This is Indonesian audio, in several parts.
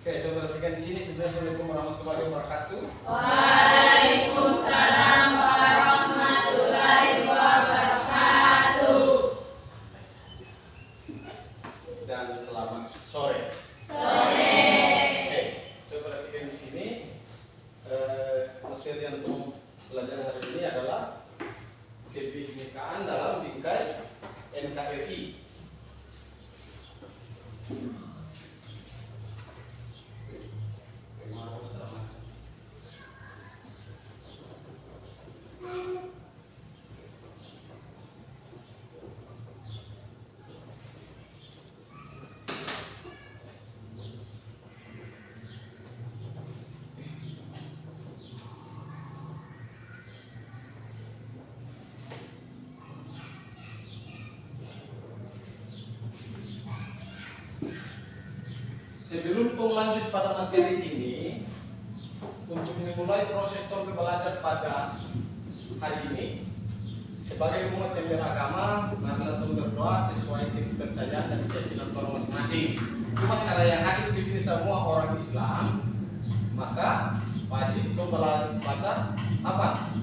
Oke, coba perhatikan di sini. Assalamualaikum warahmatullahi wabarakatuh. Waalaikumsalam warahmatullahi wabarakatuh. Dan selamat sore. Sore. Oke, coba perhatikan di sini. Materi yang untuk pelajaran hari ini adalah kebinekaan dalam bingkai NKRI. Sebelum lanjut pada materi ini, untuk memulai proses topik belajar pada hari ini, sebagai umat yang beragama, marilah kita berdoa sesuai dengan kepercayaan dan keyakinan orang masing-masing. Cuma karena yang hadir di sini semua orang Islam, maka wajib membaca apa?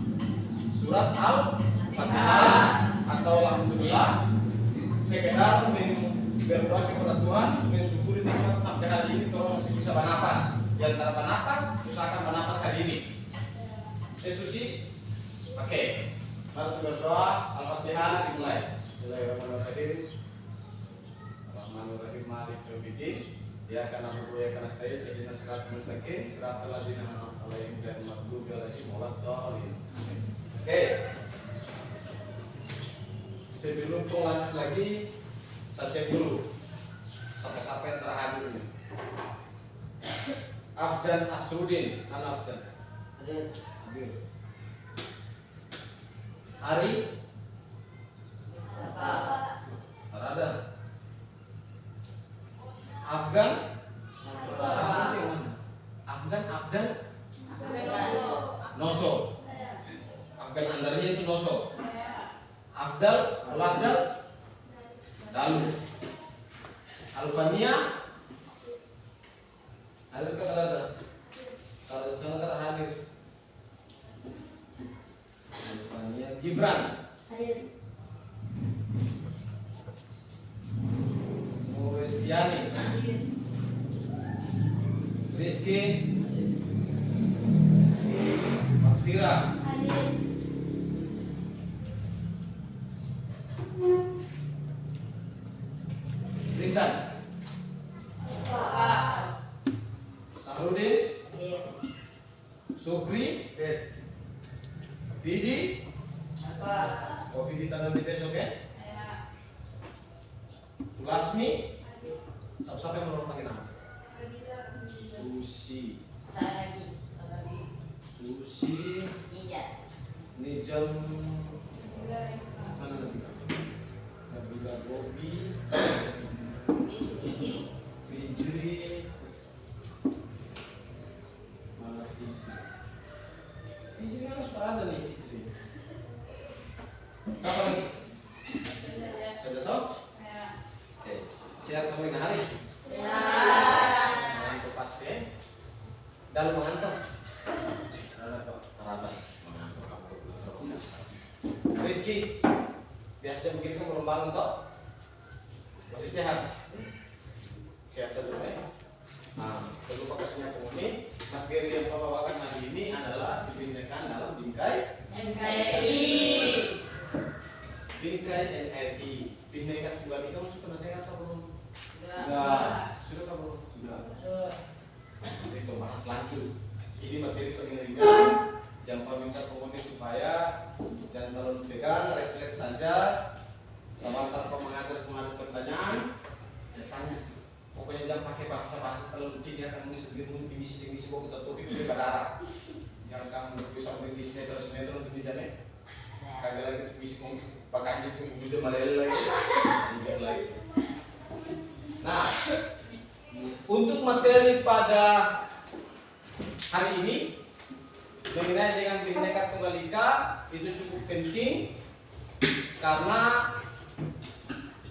Surat Al-Fatihah atau alhamdulillah, sekedar berdoa kepada Tuhan, mensyukuri nikmat sampai hari ini kita masih bisa bernapas. Di antara bernapas, usahakan bernapas hari ini. Susi, oke. Mari kita berdoa. Al-Fatihah dimulai. Bismillahirrahmanirrahim. Rahmanirrahim. Maliki yaumiddin. Iyyaka na'budu wa iyyaka nasta'in. Ihdinas siratal mustaqim. Siratal ladzina an'amta 'alaihim ghairil maghdubi 'alaihim waladdallin. Oke. Sebelum lanjut lagi, saya cek dulu siapa yang terhadir ini. Afjan Asrudin, mana Afjan? Hadir. Ari? Ada. Afgan? Afgan? Noso. Afgan Andaria itu Noso. Afdal? Dalu. Alfania? Hadir ke ada? Kalau jangan hadir. Alfania. Gibran? Hadir. Moestiani? Rizky? Makfira? Hadir. Rizdan? Sahrudin? Sukri? Vidi? Oh, Vidi tanda di besok ya? Sulasmi? Siapa yang mau panggil nama? Susi. Susi. Nijam. Mana lagi? Nabila Bobi. Fijri. Mana Fijri? Fijri harus ada nih Fijri. Siapa lagi? Sudah tahu? Oke. Sehat semua ini hari? Mengantuk pasti. Dalam mengantuk. Terada. Rizky, biasanya begitu belum bangun toh? Masih sehat? Sehat saja ya? Nah, perlu fokusnya penghuni. Materi yang kau bawakan hari ini adalah kebinekaan dalam bingkai NKRI. Bingkai NKRI. Bhinneka Tunggal Ika masuk pernah dengar atau belum? Sudah kah belum? Sudah. Itu bahas lanjut. Ini materi penelitian yang kau minta penghuni supaya jangan terlalu pegang, refleks saja. Sama tanpa mengajar pengaruh pertanyaan, ya tanya. Pokoknya jangan pakai bahasa terlalu tinggi, akan nulis misi bawa kita topik itu berdarah. Jangan kamu bisa mengisi terus untuk bicaranya. Kagak lagi misi pakai itu udah malel lagi. Tidak lagi. Nah, untuk materi pada hari ini mengenai dengan Bhinneka Tunggal Ika itu cukup penting karena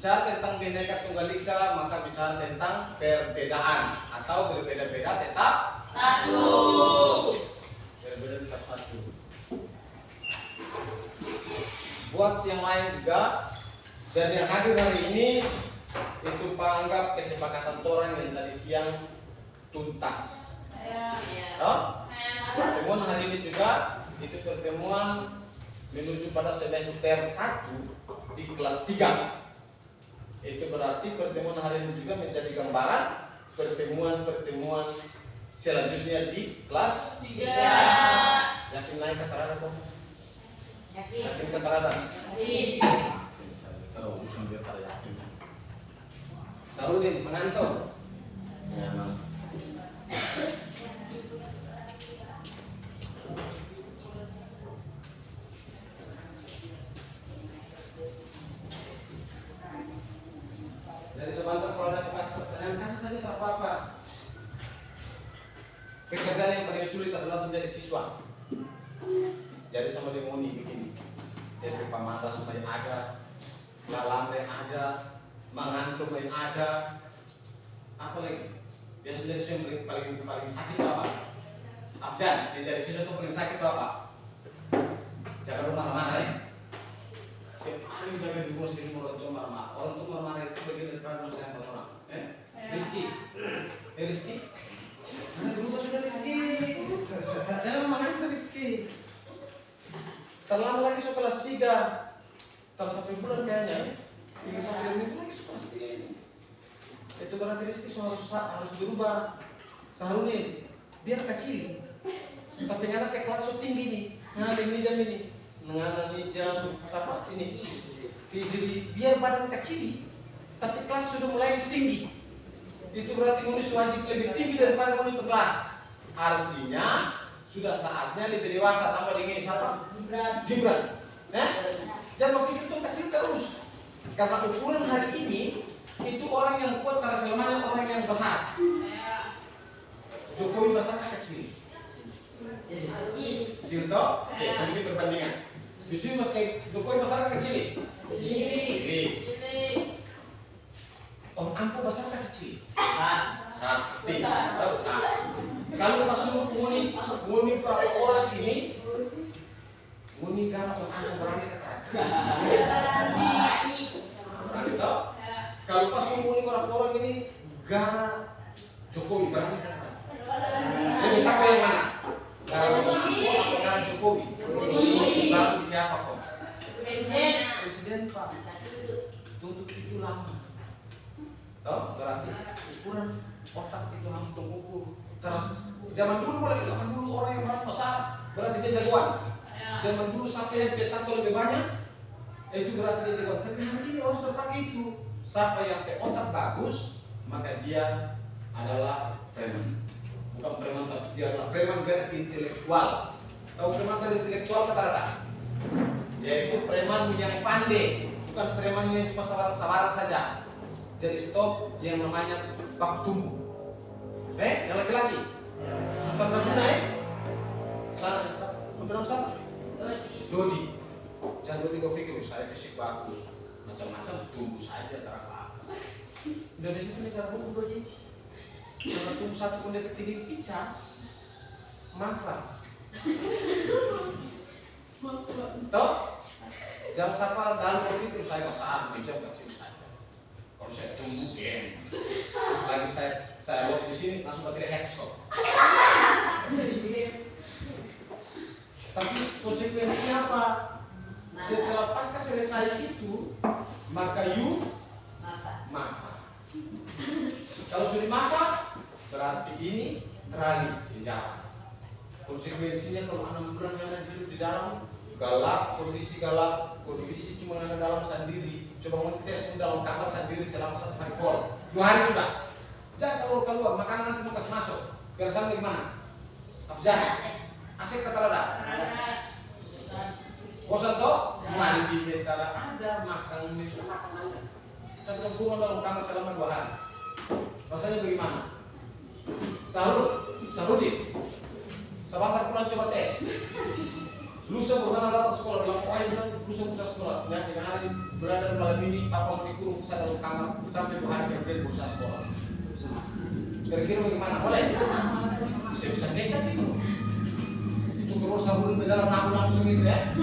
bicara tentang Bhinneka Tunggal Ika, maka bicara tentang perbedaan atau berbeda-beda tetap satu. Berbeda tetap satu. Buat yang lain juga, dan yang hadir hari ini itu panggap kesepakatan orang yang tadi siang tuntas. Oh? Pertemuan hari ini juga itu pertemuan menuju pada semester 1 di kelas 3. Itu berarti pertemuan hari ini juga menjadi gambaran pertemuan-pertemuan selanjutnya di kelas 3. Yakin naik ke terada dong? Yakin ke terada? Tahu, sambil yakin. Tahu din, mengantuk. Ya, Mang. Jadi sebentar kalau ada pertanyaan kasih saja tak apa-apa. Pekerjaan yang paling sulit adalah menjadi siswa. Jadi sama demoni begini. Jadi pamata supaya ada, lalai ada, mengantuk yang ada. Apa lagi? Biasanya siswa yang paling sakit apa? Afjan, yang jadi siswa itu paling sakit apa? Jangan lupa marah-marah ya. Paling jaga di bos ini orang tua marah-marah. Orang tua marah-marah itu bagian dari peran sayang orang. Rizky, Rizky. Anak dulu sudah Rizky. Jangan makan ke Rizky. Terlalu lagi suka kelas 3. Terus sampai bulan kayaknya. 3 sampai 5 minggu lagi suka kelas 3 ini. Itu berarti Rizky harus berubah. Seharusnya biar kecil. Tapi anak ke kelas tinggi nih. Nah, ini jam ini. Dengan jam apa ini Fijri biar badan kecil tapi kelas sudah mulai tinggi, itu berarti Munis wajib lebih tinggi daripada Munis kelas. Artinya sudah saatnya lebih dewasa. Tambah dengan siapa? Gibran. Jangan berpikir itu kecil terus, karena ukuran hari ini itu orang yang kuat karena selamanya orang yang besar. Jokowi besar kecil. Silto, mungkin perbandingan. Justru mas kayak Jokowi besar kan kecil? Kecil. Om Ampo besar kan kecil? Besar, pasti. Besar. Kalau masuk muni berapa orang ini? Muni garap Om Ampo berani kata. Berani toh? Kalau masuk muni berapa orang ini? Garap Jokowi berani kata. Lebih takut yang mana? Garap Om Ampo atau garap Jokowi? Lalu siapa kok? Presiden Pak. Tuntut itu lama. Tahu? Berarti ukuran otak itu harus terukur. Zaman dulu orang yang merasa besar berarti dia jagoan. Zaman dulu sampai yang petak lebih banyak itu berarti dia jagoan. Tapi hari ini orang sudah pakai itu. Siapa yang otak bagus maka dia adalah preman. Bukan preman tapi dia adalah preman intelektual. Tahu preman intelektual kata ada? Yaitu preman yang pandai, bukan preman yang cuma sabaran saja. Jadi stop yang namanya bak tumbuh. Yang laki-laki. Sultan Brahmana Sultan siapa? Dodi. Jangan Dodi kau pikir saya fisik bagus, macam-macam tumbuh saja terang. Indonesia itu negara hukum Dodi. Kalau tumbuh satu pun dapat tinggi pica, manfaat. Toh, jangan sampai dalam berpikir saya besar, bijak kecil saja. Kalau saya tumbuh gen, lagi saya lihat di sini langsung pakai headshot. Tapi konsekuensinya apa? Setelah pasca selesai itu, maka makan. Kalau sudah makan, berarti ini rally penjara. Konsekuensinya kalau 6 bulan yang ada hidup di dalam galak, kondisi cuma ada dalam sendiri. Coba mau tes dalam kamar sendiri selama 1 hari full, 2 hari sudah. Jangan keluar, makanan nanti mau kasih masuk. Biar sama gimana? Afjan, asik kata ada. Bosan toh? Mandi betara ada, makan ada. Tapi kurang dalam kamar selama 2 hari. Rasanya bagaimana? Sarudin. Sebentar pulang coba tes. Lusa baru datang sekolah bilang bilang lusa sekolah. Ya, tiga hari berada malam ini papa mau dikurung ke dalam kamar sampai 2 hari kemudian berusaha sekolah. Kira-kira bagaimana? Boleh? Bisa kecap itu. Itu terus sabun berjalan langsung gitu ya.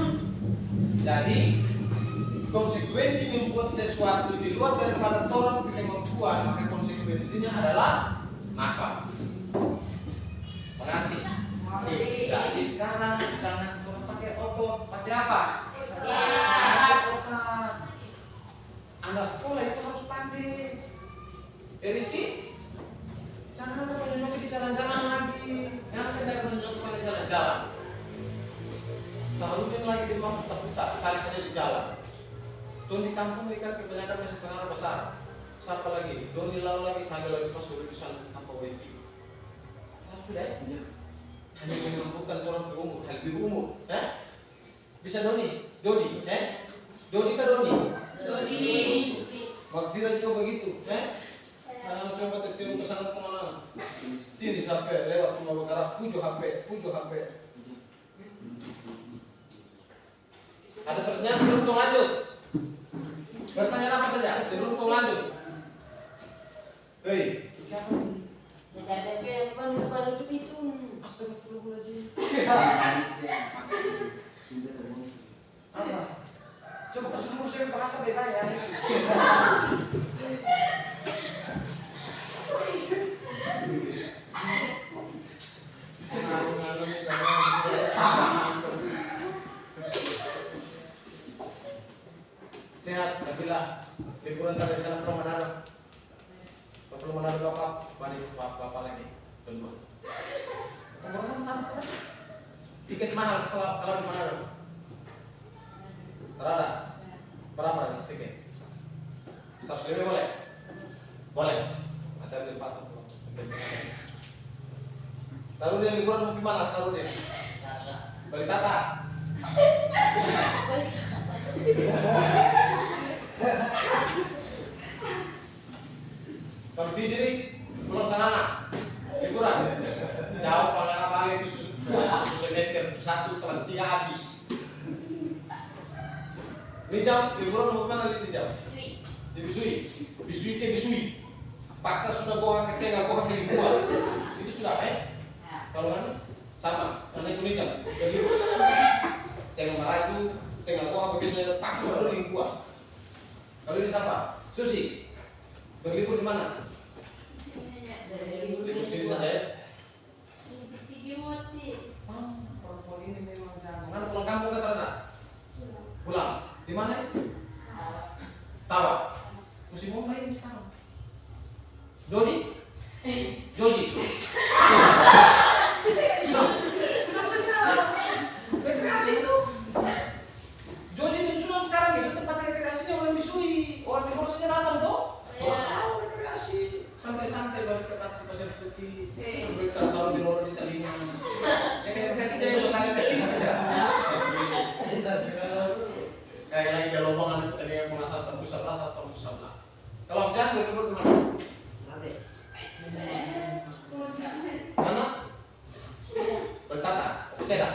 Jadi konsekuensi membuat sesuatu di luar daripada orang bisa membuat, maka konsekuensinya adalah nakal. Mengerti? Jadi sekarang jangan pakai otot, pakai apa? Otak. Anda sekolah itu harus pandai. Rizky, jangan ada menunjuk di jalan-jalan lagi. Jangan ada menunjuk pada jalan-jalan. Seharusnya lagi di rumah sudah putar, saling aja di jalan. Don di kampung ikan kebanyakan masih pengaruh besar. Siapa lagi? Don di laut lagi, kagak lagi pas urusan tanpa wifi. Sudah? Hanya menentukan orang ke umur, hal di umur, ya? Bisa Doni, Dodi, ya? Dodi kah Doni? Dodi. Makfira juga begitu, ya? Jangan coba tertiru kesana kemana. Tini sampai lewat cuma bergerak, pujo HP. Ada pertanyaan sebelum kita lanjut? Bertanya apa saja sebelum kita lanjut? Hei, siapa ini? Baru itu. Astagfirullahaladzim. Apa? Coba kasih dulu saya bahasa bebas ya. Sehat, Nabila. Liburan dari sana Pulau Manado. Pulau Manado lokap, balik bapak lagi. Tunggu. Tiket mahal kalau di Manado. Terada. Berapa tiket? 100.000 boleh? Boleh. Ada di pasar. Sarudin liburan mau gimana Sarudin? Balik Tata. Kalau Fijri pulang sana liburan. Jauh Pangandaran Bali itu semester 1 kelas 3 habis. Ini jam liburan mau kemana di jam? Di Bisui. Paksa sudah gua ke tengah gua ke gua. Itu sudah Kalau kan sama karena itu jam. Jadi tengah Maraju, tengah gua begitu paksa baru di gua. Kalau ini siapa? Susi. Berlibur di mana? Libur sini saja ya. Perempuan ini memang jangan. Mana pulang kampung ke Terana? Pulang. Di mana? Tawa. Musim mau main sekarang. Jody? Sudah saja. Rekreasi itu. Jody dan Sunam sekarang itu tempat rekreasinya orang Bisui. Orang Timur saja datang tuh. Orang tahu rekreasi. Santai-santai balik ke taksi pasir putih. Sambil taruh di lorong di telinga. Ya kecil-kecil aja, besar kecil saja. Kayak lagi ada lubang ada telinga pengasal tembus sebelah. Kalau jangan berlibur di mana? Nanti. Mana? Bertata, Ceda.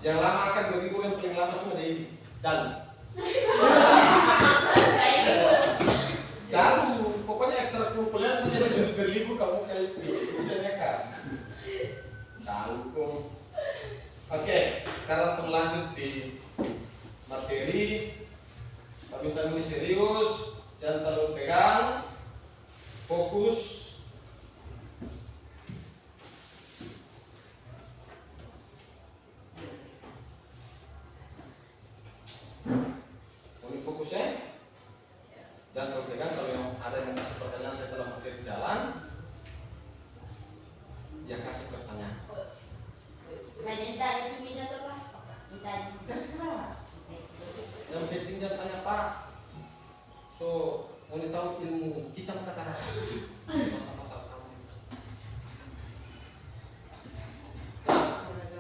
Yang lama akan berlibur, yang paling lama cuma di Dalu. Pokoknya ekstrakurikuler saja disuruh berlibur kamu kayak udah nekat. Tahu kok. Oke, sekarang kita lanjut di materi. Minta ini serius, jangan terlalu pegang, fokus. Ini fokusnya, jangan terlalu pegang. Kalau yang ada yang kasih pertanyaan setelah materi jalan, ya kasih pertanyaan. Minta itu bisa tuh Pak? Minta. Terserah. Yang penting jangan tanya Pak. So, mau tahu ilmu kita kata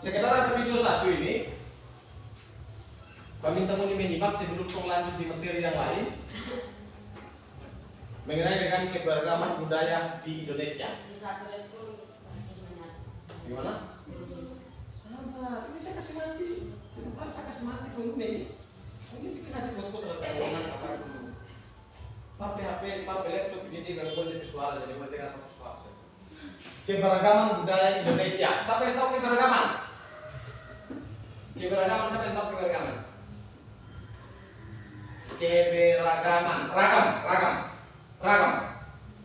sekedar ada video satu ini. Kami minta mau menyimak sebelum lanjut di materi yang lain mengenai dengan keberagaman budaya di Indonesia. Gimana? Sabar, ini saya kasih mati. Sebentar saya kasih mati volume ini. Ini bikin hati foto apa dulu. Pakai HP, pakai laptop ini gangguan visual, jadi mereka apa visual. Keberagaman budaya Indonesia. Siapa yang tahu keberagaman? Keberagaman, siapa yang tahu keberagaman? Keberagaman, ragam.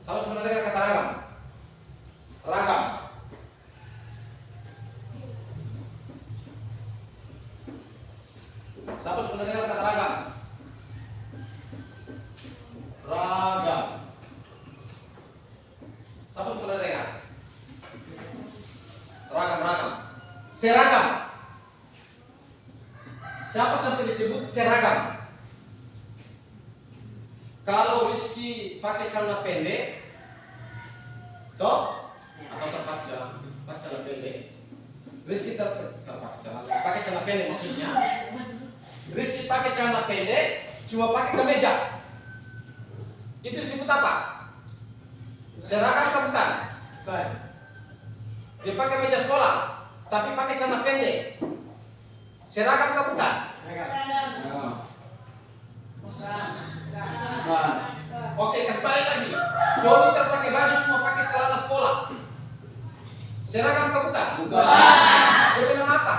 Siapa sebenarnya kata ragam? Ragam. Siapa sebenarnya kata ragam? Ragam. Siapa sebenarnya? Ragam. Seragam. Siapa sampai disebut seragam? Kalau Rizky pakai celana pendek, toh, atau terpakai celana pendek, Rizky pakai celana pendek maksudnya. Rizky pakai celana pendek, cuma pakai kemeja. Itu disebut apa? Seragam kan bukan? Bukan. Dia pakai meja sekolah, tapi pakai celana pendek. Seragam kan bukan? Oke, kasih balik lagi. Doni terpakai baju cuma pakai celana sekolah. Seragam kan bukan? Bukan. Dia bilang apa?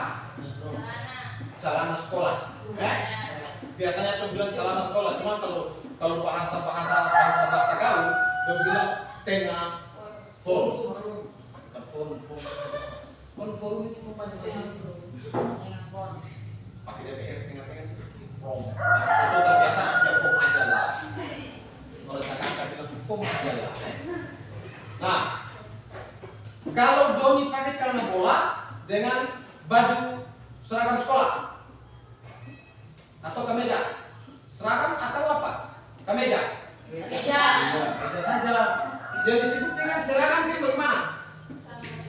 Celana sekolah. Biasanya tuh bilang celana sekolah, cuma kalau bahasa gaul, dia bilang setengah form. Form itu pakai DPR tengah-tengah seperti form. Itu terbiasa ya form aja lah. Kalau Jakarta bilang form aja lah. Nah, kalau Doni pakai celana bola dengan baju seragam sekolah atau kemeja, seragam atau apa? Kemeja. Kemeja saja. Yang disebut dengan seragam ini bagaimana?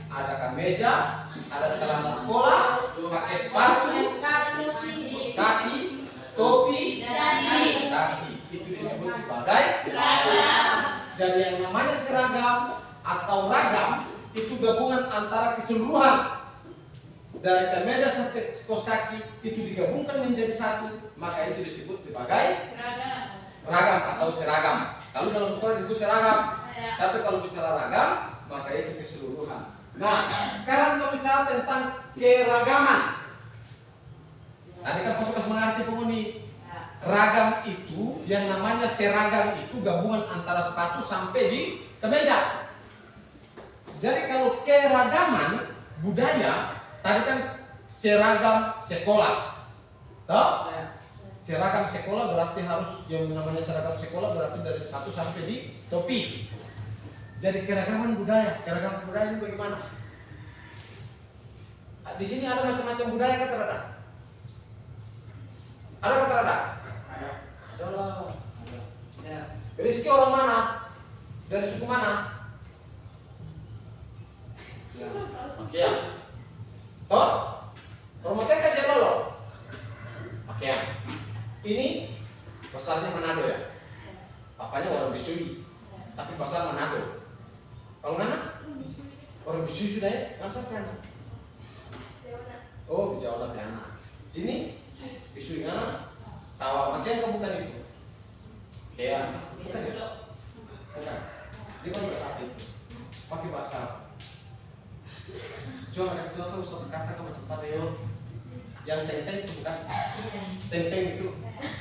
Ada kemeja, ada celana sekolah, pakai sepatu, kaki, topi, dasi. Itu disebut sebagai seragam. Jadi yang namanya seragam atau ragam itu gabungan antara keseluruhan dari kemeja sampai kaos kaki itu digabungkan menjadi satu, maka itu disebut sebagai ragam atau seragam. Kalau dalam sekolah disebut seragam, tapi kalau bicara ragam maka itu keseluruhan. Nah, sekarang kita bicara tentang keragaman. Tadi kan Pak mengerti penghuni. Ragam itu, yang namanya seragam itu gabungan antara sepatu sampai di kemeja. Jadi kalau keragaman budaya, tadi kan seragam sekolah. Tahu? Seragam sekolah berarti harus, yang namanya seragam sekolah berarti dari sepatu sampai di topi. Jadi keragaman budaya ini bagaimana? Di sini ada macam-macam budaya kata Rada? Ada kata Rada? Ada lah. Rizky orang mana? Dari suku mana? Oke ya. Toh? Romotek aja lo. Oke ya. Ini besarnya Manado ya. Papanya orang Bisui, tapi besar Manado. Kalau mana? Orang Bisui sudah ya? Nggak sampai anak. Oh, Jawa Tiana. Ini Bisui mana? Tawa makian kamu bukan itu. Kayak bukan ya? Bukan. Dia kan bahasa itu. Pakai bahasa. Coba kasih contoh satu kata kamu cepat ya. Yang teng-teng itu bukan? Teng-teng itu.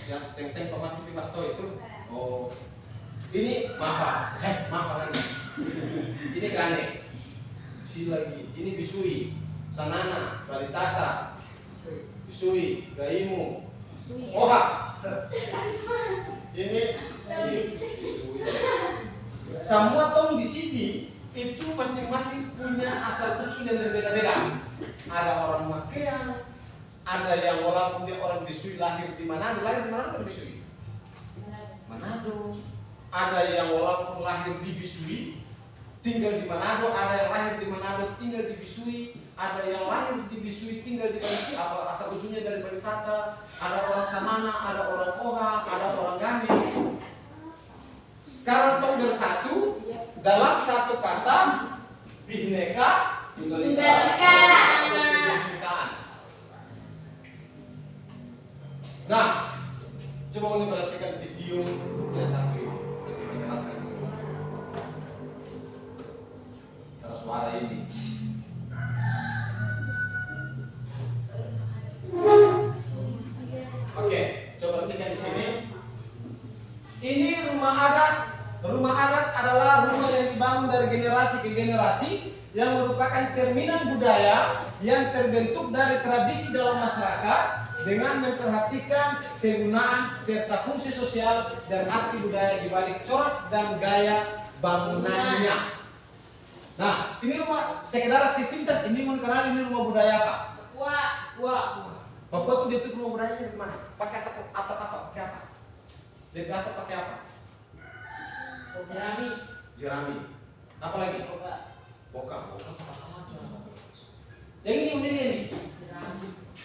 Yang teng-teng pemati Fimasto itu. Oh. Ini maaf kan? Ini Gane. Si lagi. Ini Bisui, Sanana, Baritata, Bisui, Gaimu, Oha. Ini Bisui. Semua tong di sini itu masing-masing punya asal usul yang berbeda-beda. Ada orang Makean, ada yang walaupun dia orang Bisui lahir di Manado kan Bisui. Manado. Ada yang walaupun lahir di Bisui tinggal di Manado, ada yang lahir di Manado tinggal di Bisui, ada yang lahir di Bisui tinggal di apa asal usulnya dari Balikata, ada orang Sanana, ada orang Oha, ada orang Gani. Sekarang tong bersatu dalam satu kata Bhinneka Tunggal Ika. Nah, coba uni perhatikan video yang satu ini. Nanti menjelaskan semua. Terus suara ini. Oke, coba perhatikan di sini. Ini rumah adat. Rumah adat adalah rumah yang dibangun dari generasi ke generasi yang merupakan cerminan budaya yang terbentuk dari tradisi dalam masyarakat dengan memperhatikan kegunaan serta fungsi sosial dan arti budaya di balik corak dan gaya bangunannya. Nah, ini rumah sekedar sepintas ini mengenal ini rumah budaya apa? Papua tuh dia tuh rumah budayanya di mana? Pakai atap apa? Pakai apa? Dari atap pakai apa? Jerami. Apa lagi? Boka. Yang ini.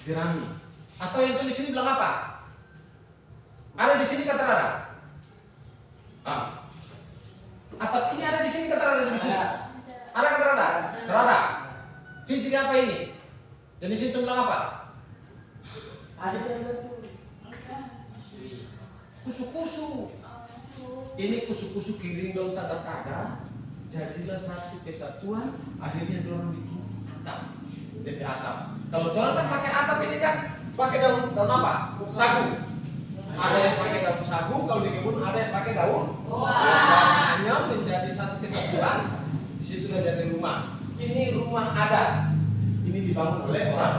Jerami. Atau yang tulis sini bilang apa? Ada di sini kata rada. Atap ini ada di sini kata rada di sini. Ada kata rada? Rada. Fiji apa ini? Dan di sini tuh bilang apa? Ada kusu-kusu. Ini kusu-kusu kirim dong tada-tada. Jadilah satu kesatuan. Akhirnya dorong bikin atap. DP atap. Kalau dorong kan pakai atap ini kan pakai daun apa? Sagu. Ada yang pakai daun sagu. Kalau di kebun ada yang pakai daun. Hanya menjadi satu kesatuan. Di situ jadi rumah. Ini rumah adat. Ini dibangun oleh orang.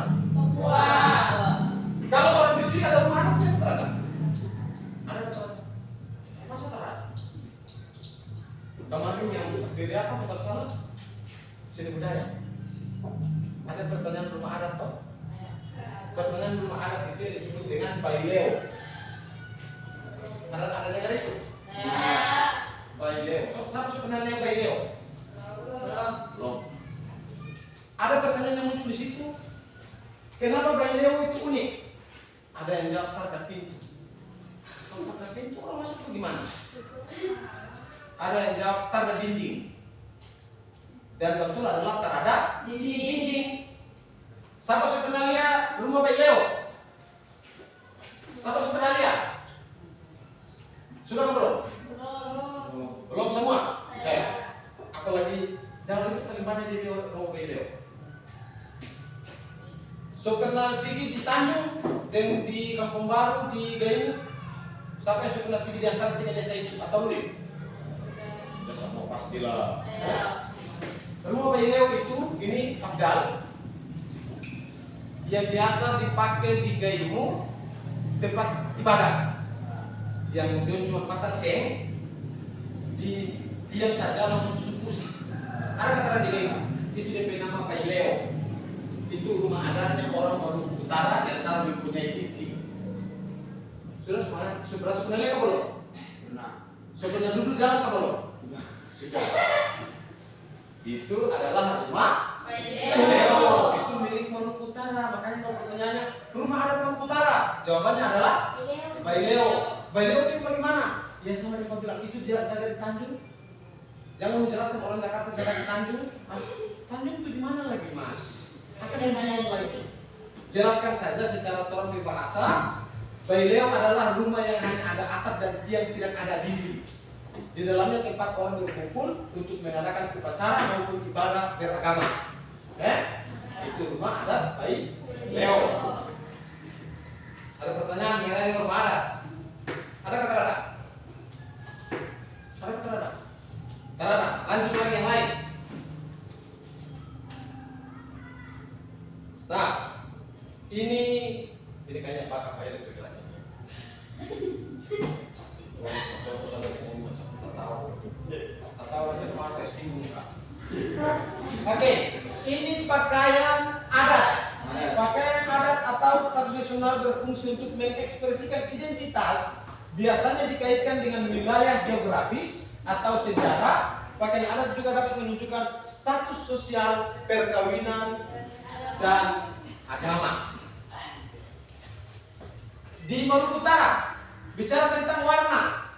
Kalau orang di sini ada rumah adat yang terada. Ada terada. Masa terada? Kemarin yang berdiri apa bukan salah? Seni budaya. Ada pertanyaan rumah adat toh? Pertanyaan rumah adat itu disebut dengan baileo. Ada dengar itu? Baileo. Siapa sebenarnya baileo? Belum. Ada pertanyaan yang muncul di situ. Kenapa baileo itu unik? Ada yang jawab targa pintu. Kalau targa pintu orang masuk ke gimana? Ada yang jawab targa dinding. Dan betul adalah terhadap dinding. Siapa sebenarnya rumah baileo? Siapa sebenarnya? Sudah belum? Belum semua. Saya. Apalagi jangan itu terlibatnya di rumah baileo. So kenal pergi di Tanjung dan di Kampung Baru di Gayo. Siapa yang sudah pergi di antara tiga desa itu atau belum? Sudah semua pastilah. Rumah baileo itu ini Afdal yang biasa dipakai di Gayo tempat ibadah. Yang dia cuma pasang seng di diam saja langsung susun kursi. Ada kata di Gayo itu dia nama baileo. Itu rumah adatnya orang Maluku Utara yang antara mempunyai titik. Sudah sebenarnya apa belum? Benar. Sebenarnya duduk dalam apa belum? Sudah. Itu adalah rumah baileo. Itu milik Maluku Utara. Makanya kalau pertanyaannya rumah adat Maluku Utara, jawabannya adalah baileo. Baileo itu bagaimana? Ya sama dia bilang itu dia jaga di Tanjung. Jangan menjelaskan orang Jakarta jaga di Tanjung. Tanjung itu di mana lagi, Mas? Jelaskan saja secara terang bahasa. Baileo adalah rumah yang hanya ada atap dan yang tidak ada dinding. Di dalamnya tempat orang berkumpul untuk mengadakan upacara maupun ibadah beragama. Itu rumah adat baileo. Ada pertanyaan mengenai rumah adat? Ada kata ada? Ada kata ada? Ada. Lanjut lagi yang lain. Nah, ini kayaknya Pak apa yang bergerak. Contoh sampai ngomong macam tertawa macam apa tersinggung Kak. Oke, ini pakaian adat. Pakaian adat atau tradisional berfungsi untuk mengekspresikan identitas, biasanya dikaitkan dengan wilayah geografis atau sejarah. Pakaian adat juga dapat menunjukkan status sosial, perkawinan, dan agama. Di Maluku Utara bicara tentang warna,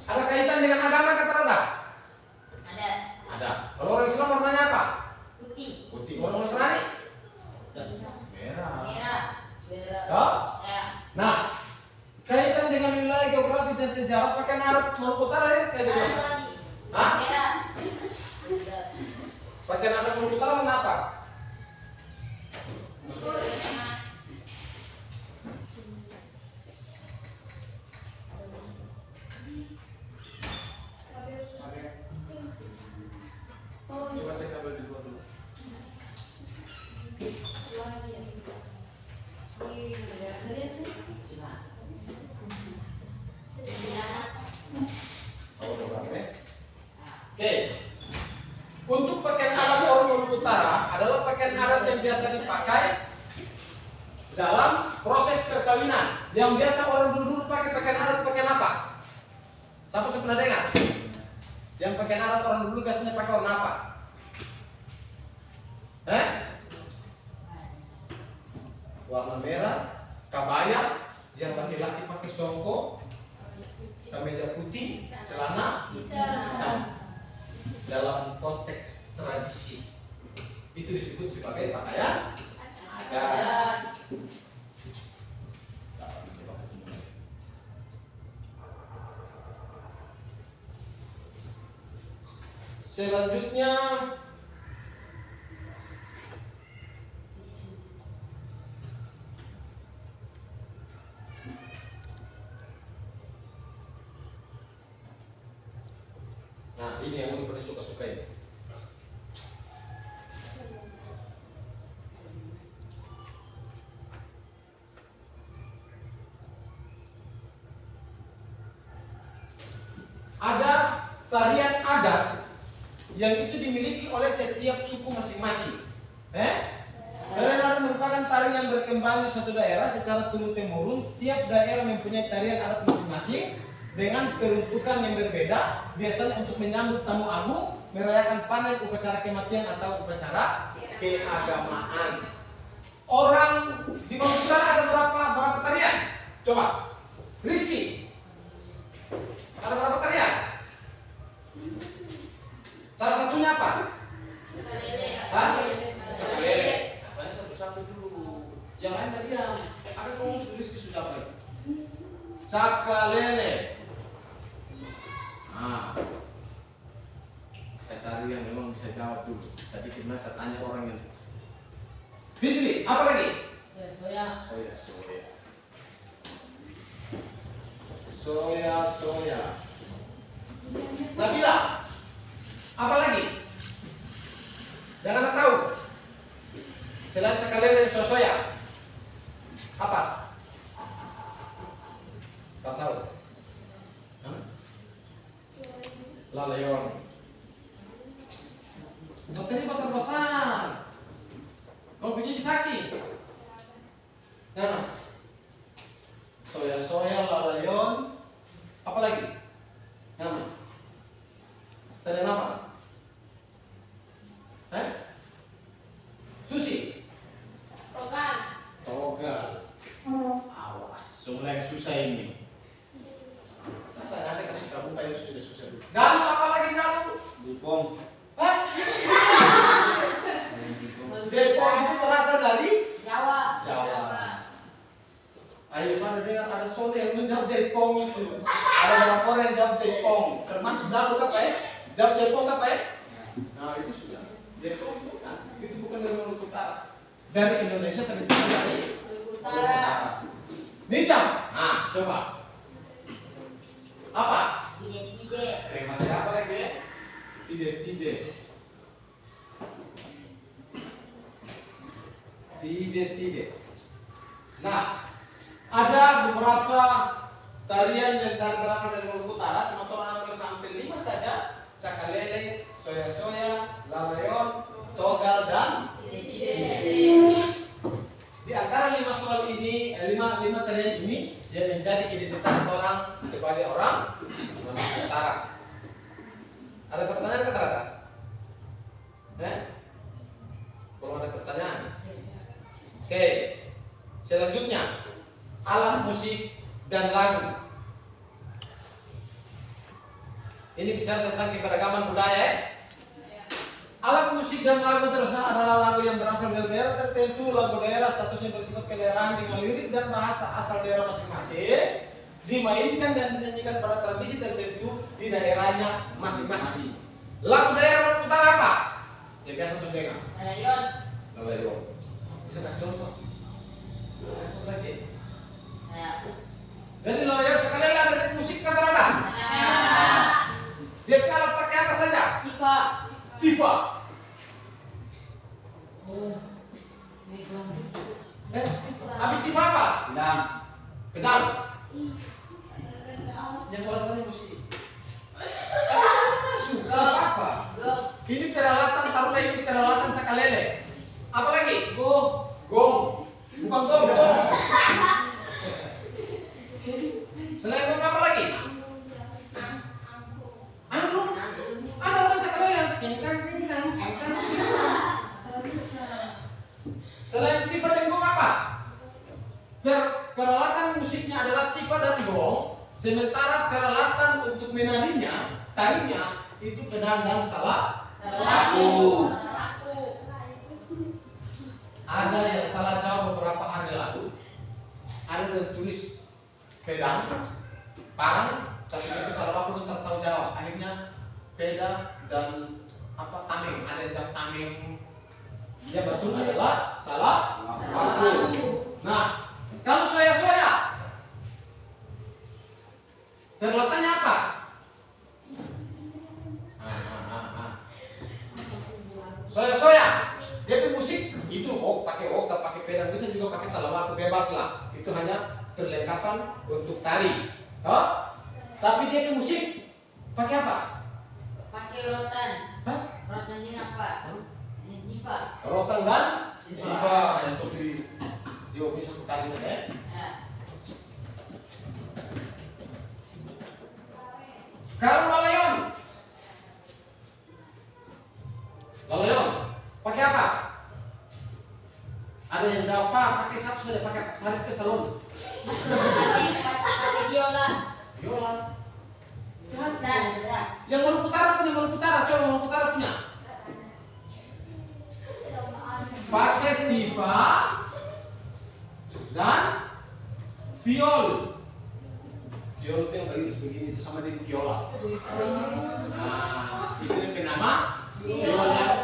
ada kaitan dengan agama kata ada? Ada. Kalau orang Islam warnanya apa? Putih. Orang Nasrani? Merah. Toh? punya sejarah pakaian adat Maluku Utara ya? Kayak gimana? Hah? Pakaian adat Maluku Utara warna apa? Coba cek kabel di luar dulu. Oke. Untuk pakaian adat orang Maluku Utara adalah pakaian adat yang biasa dipakai dalam proses perkawinan. Yang biasa orang dulu pakai pakaian adat pakaian apa? Siapa sudah pernah dengar? Yang pakaian adat orang dulu biasanya pakai warna apa? Warna merah, kabaya, yang laki-laki pakai songkok, kemeja putih, celana hitam. Dalam konteks tradisi itu disebut sebagai pakaian adat. Selanjutnya nah ini yang paling suka-sukai. Ada tarian adat yang itu dimiliki oleh setiap suku masing-masing. Tarian adat merupakan tarian yang berkembang di suatu daerah secara turun-temurun. Tiap daerah mempunyai tarian adat masing-masing dengan peruntukan yang berbeda, biasanya untuk menyambut tamu agung, merayakan panen, upacara kematian atau upacara keagamaan. Orang di Maluku Utara ada berapa tarian? Coba, Rizky, ada berapa tarian? Salah satunya apa? Hah? Cakalele. Apa satu-satu dulu. Yang lain tadi yang ada ngomong Rizky sudah apa? Cakalele. Nah, saya cari yang memang bisa jawab dulu. Jadi kita saya tanya orang ini. Fisli, apa lagi? Soya. Nabila, apa lagi? Jangan tak tahu. Selain cakalele dan soya. Apa? Tak tahu. Lalayon. Motornya besar-besar. Kau pergi di Saki. Nah, soya, lalayon. Apa lagi? Nama. Tarian apa? Susi. Togal. Awas, semua yang susah ini. Saya ngajak kasih kamu kayak sudah susah dulu. Dalu apa lagi dalu? Jepong. Jepong itu berasal dari Jawa. Ayo mana dengar ada sore yang menjawab Jepong itu. Ada berapa orang yang jawab Jepong? Termasuk dalu apa ya? Jawab Jepong apa ya? Nah itu sudah. Jepong bukan. Itu bukan dari Maluku Utara. Dari Indonesia tapi bukan dari Maluku Utara. Nicam. Nah coba. Apa? Tide. Masih apa lagi ya? Tide. Nah, ada beberapa tarian yang berasal dari Maluku Utara, cuma orang ambil sampai 5 saja. Cakalele, soya, lalayon, togal dan tide. Di antara 5 soal ini, 5 tarian ini yang menjadi identitas orang sebagai orang Maluku Utara. Ada pertanyaan kata ada? Belum ada pertanyaan. Oke. Selanjutnya alat musik dan lagu. Ini bicara tentang keberagaman budaya. Alat musik dan lagu tradisional adalah lagu yang berasal dari daerah tertentu. Lagu daerah statusnya bersifat kedaerahan dengan lirik dan bahasa asal daerah masing-masing. dimainkan dan dinyanyikan pada tradisi tertentu di daerahnya masing-masing. Lagu daerah Maluku Utara apa? Yang biasa tuh dengar. Lalayon. Bisa kasih contoh? Apa lagi? Jadi lalayon sekali ada di musik kata Rada. Dia kalau pakai apa saja? Tifa. Habis tifa apa? Pedang. Yang orang musik. Masuk. Apa? Ini peralatan taruhlah ini peralatan cakalele. Apa lagi? Gong. Bukan gong. Selain gong apa lagi? Angklung. Ada orang cakalele. Selain tifa dan gong apa? Peralatan musiknya adalah tifa dan gong. Sementara peralatan untuk menarinya, tarinya itu pedang dan salaku. Ada yang salah jawab beberapa hari lalu. Ada yang tulis pedang, parang, tapi mereka salah aku belum tahu jawab. Akhirnya pedang dan tameng. Ada yang jawab tameng. Yang betul adalah salaku. Nah, kalau soya-soya, peralatannya apa? Soya-soya, dia punya musik itu pakai oka, pakai pedang, bisa juga pakai salawaku, bebas lah. Itu hanya perlengkapan untuk tari. Tapi dia punya musik pakai apa? Pakai rotan. Rotan ini apa? Ini tifa. Rotan dan tifa hanya untuk dia bisa satu kali saja. Kalau lalayon pakai apa? Ada yang jawab pakai satu saja, pakai sarif ke salon. Pakai biola. Yang Maluku Utara punya Maluku Utara punya. Pakai tifa dan viol. Viol itu yang baris begini itu sama dengan viola. Nah, itu yang nama viola.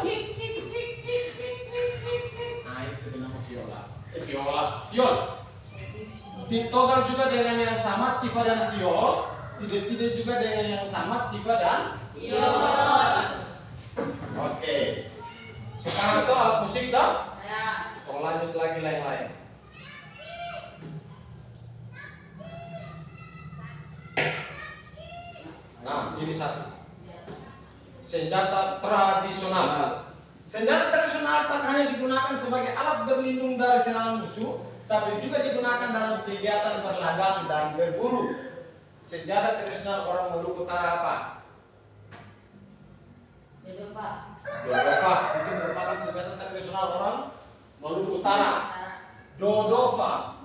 Nah, itu nama viola. Viol. Titogal juga dengan yang sama tifa dan viol. Tidak juga dengan yang sama tifa dan viol. Oke. Sekarang itu alat musik dong. Kita lanjut lagi lain-lain. Nah, ini satu. Senjata tradisional. Senjata tradisional tak hanya digunakan sebagai alat berlindung dari serangan musuh, tapi juga digunakan dalam kegiatan berladang dan berburu. Senjata tradisional orang Maluku Utara apa? Dodova. Itu merupakan senjata tradisional orang Maluku Utara. Dodova.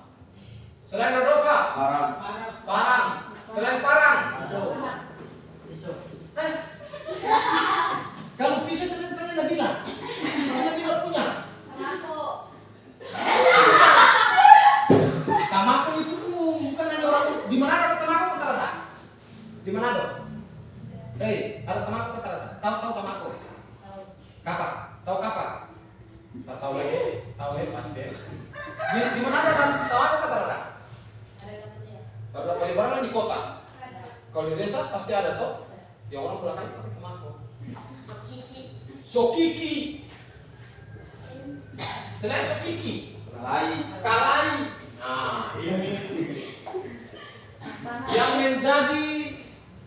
Selain Dodova, parang. Selain parang, pisau. Kalau pisau ternyata Anda bilang, Anda bilang punya. Tamako itu bukan hanya orang. Di mana ada tamako keterada? Di mana ada? Ada tamako keterada. Tahu tamako? Kapak. Tahu kapak? Tahu lagi? Tahu pasti. Di mana ada tamako keterada? Ada paling di kota. Kalau di desa pasti ada toh. Yang orang belakang pakai tamako. Sokiki. Selain sokiki, kalai. Nah, ini yang menjadi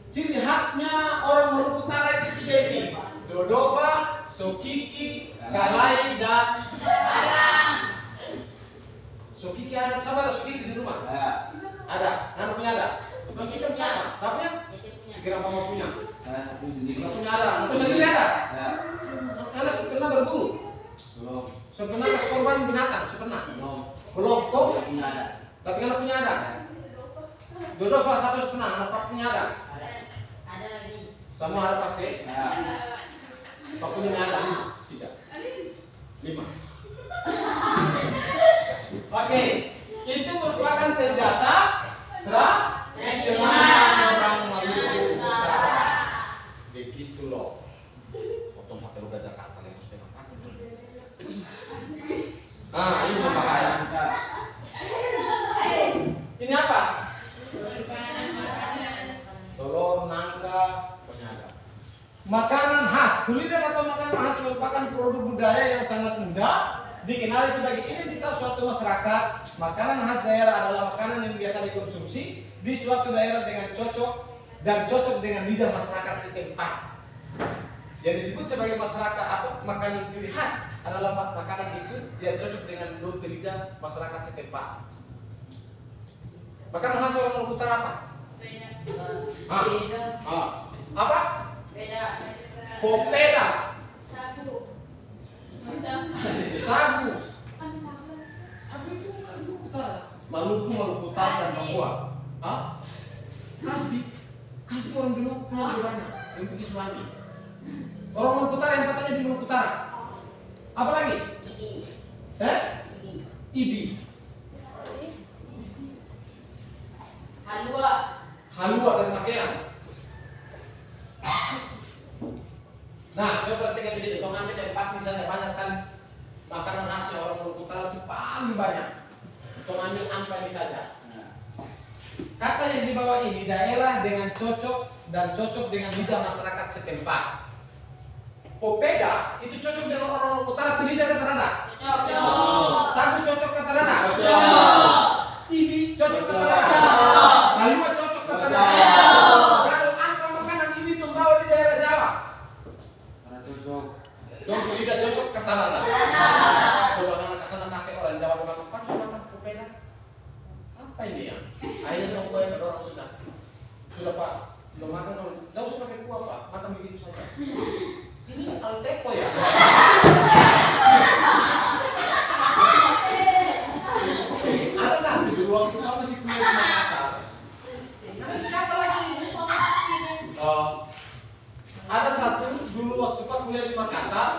ciri khasnya orang Maluku Utara itu tiga ini: Dodova, Sokiki, kalai dan parang. Sokiki ada, sama ada sokiki di rumah? Ada, anak punya ada. Bagi kan siapa? Tapi kira apa mau punya? Punya ada, aku sendiri ada. Anda pernah berburu? Belum. Pernah kasih korban binatang? Pernah? Belum. Kok? Tapi kan punya ada. Dodova satu pernah, anak punya ada. Ada lagi. Semua ada pasti? Pak punya ada 3. 5. Oke, itu merupakan senjata tradisional. Nah, ini berbahaya. Ini apa? Telur, nangka, penyadap. Makanan khas. Kuliner atau makanan khas merupakan produk budaya yang sangat mudah dikenali sebagai identitas suatu masyarakat. Makanan khas daerah adalah makanan yang biasa dikonsumsi di suatu daerah dengan cocok dengan lidah masyarakat setempat. Yang disebut sebagai masyarakat apa? Makanan ciri khas adalah makanan itu yang cocok dengan lidah masyarakat setempat. Makanan khas orang Maluku Utara apa? Apa? Popeda. Sagu. Sagu itu kan Maluku Utara. Maluku Utara dan Papua. Kasbi orang dulu punya banyak yang pergi suami. Orang Maluku Utara yang katanya di Maluku Utara. Apa lagi? Ibi. Halua dan pakaian. Nah, coba perhatikan di sini. Kau ambil dari empat misalnya banyak sekali makanan khasnya orang Maluku Utara itu paling banyak. Kau ambil angka ini saja. Kata yang di bawah ini daerah dengan cocok dengan lidah masyarakat setempat. Popeda itu cocok dengan orang Maluku Utara, lidah kata Randa. Sagu cocok kata Randa. Ibi cocok kata Randa. Halua cocok kata Randa. Kalau angka makanan ini membawa di daerah Jawa. Dong lidah cocok kata Randa. Coba anak kesana kasih orang Jawa makan apa? Coba makan popeda. Apa ini ya? Akhirnya dong gue yang orang sudah Pak, belum makan dong. Tidak usah pakai kuah Pak, makan begitu saja. Ini Alteco ya. Ada satu dulu waktu kamu masih kuliah di Makassar. Ada satu dulu waktu Pak kuliah di Makassar.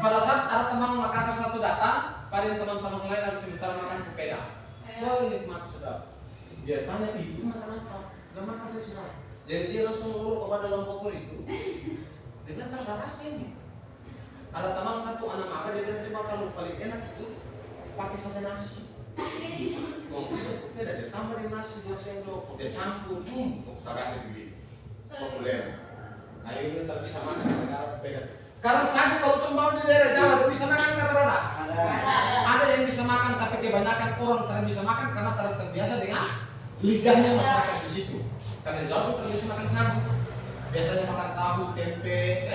Pada saat ada teman Makassar satu datang, pada teman-teman lain harus sementara makan popeda. Wah nikmat sedap. Dia tanya ibu makan apa? Gak makan saya sudah. Jadi dia langsung ngulur kepada dalam kotor itu. Dia bilang tak ada rasa ini. Ada teman satu anak mama dia bilang coba kalau paling enak itu pakai saja nasi. Maksudnya popeda dia tambah dengan nasi dia sendok, dia campur, untuk tagak itu begini. Populer. Akhirnya tak bisa makan karena popeda. Sekarang sagu kalau tumbang di daerah Jawa dia bisa makan kata Randa? Ada yang bisa makan tapi kebanyakan orang tidak bisa makan karena tidak terbiasa dengan lidahnya masyarakat di situ. Karena di laut tidak bisa makan sagu. Biasanya makan tahu, tempe,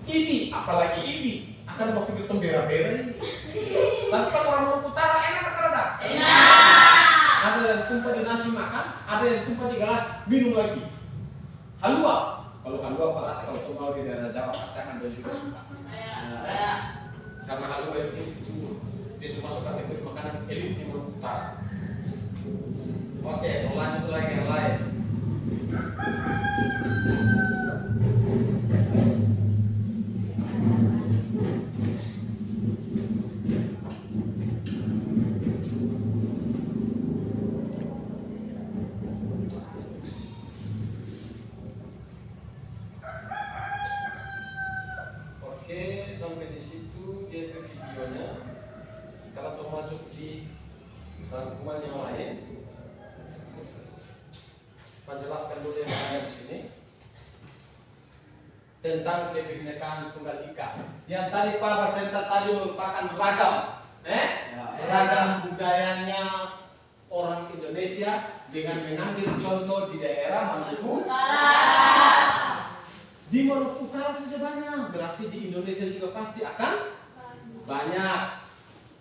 Ibi, apalagi ibi akan mau video tembera-bera ini. Tapi kalau orang Maluku Utara enak kata Randa? Enak. Ada yang tumpah di nasi makan, ada yang tumpah di gelas minum lagi. Halua. Kalau halua apa rasa kalau tumpah di daerah Jawa pasti akan dia juga suka. Karena halua itu dia masuk kategori makanan elit di Maluku Utara. Oke, mau lanjut lagi yang lain. Oke, sampai di situ dia ke videonya. Kalau mau masuk di rangkuman yang lain, menjelaskan dulu yang ada di sini tentang kebinekaan tunggal ika. Yang tadi Pak bercerita tadi merupakan ragam, ragam budayanya orang Indonesia dengan mengambil contoh di daerah Maluku. Di Maluku Utara saja banyak, berarti di Indonesia juga pasti akan banyak.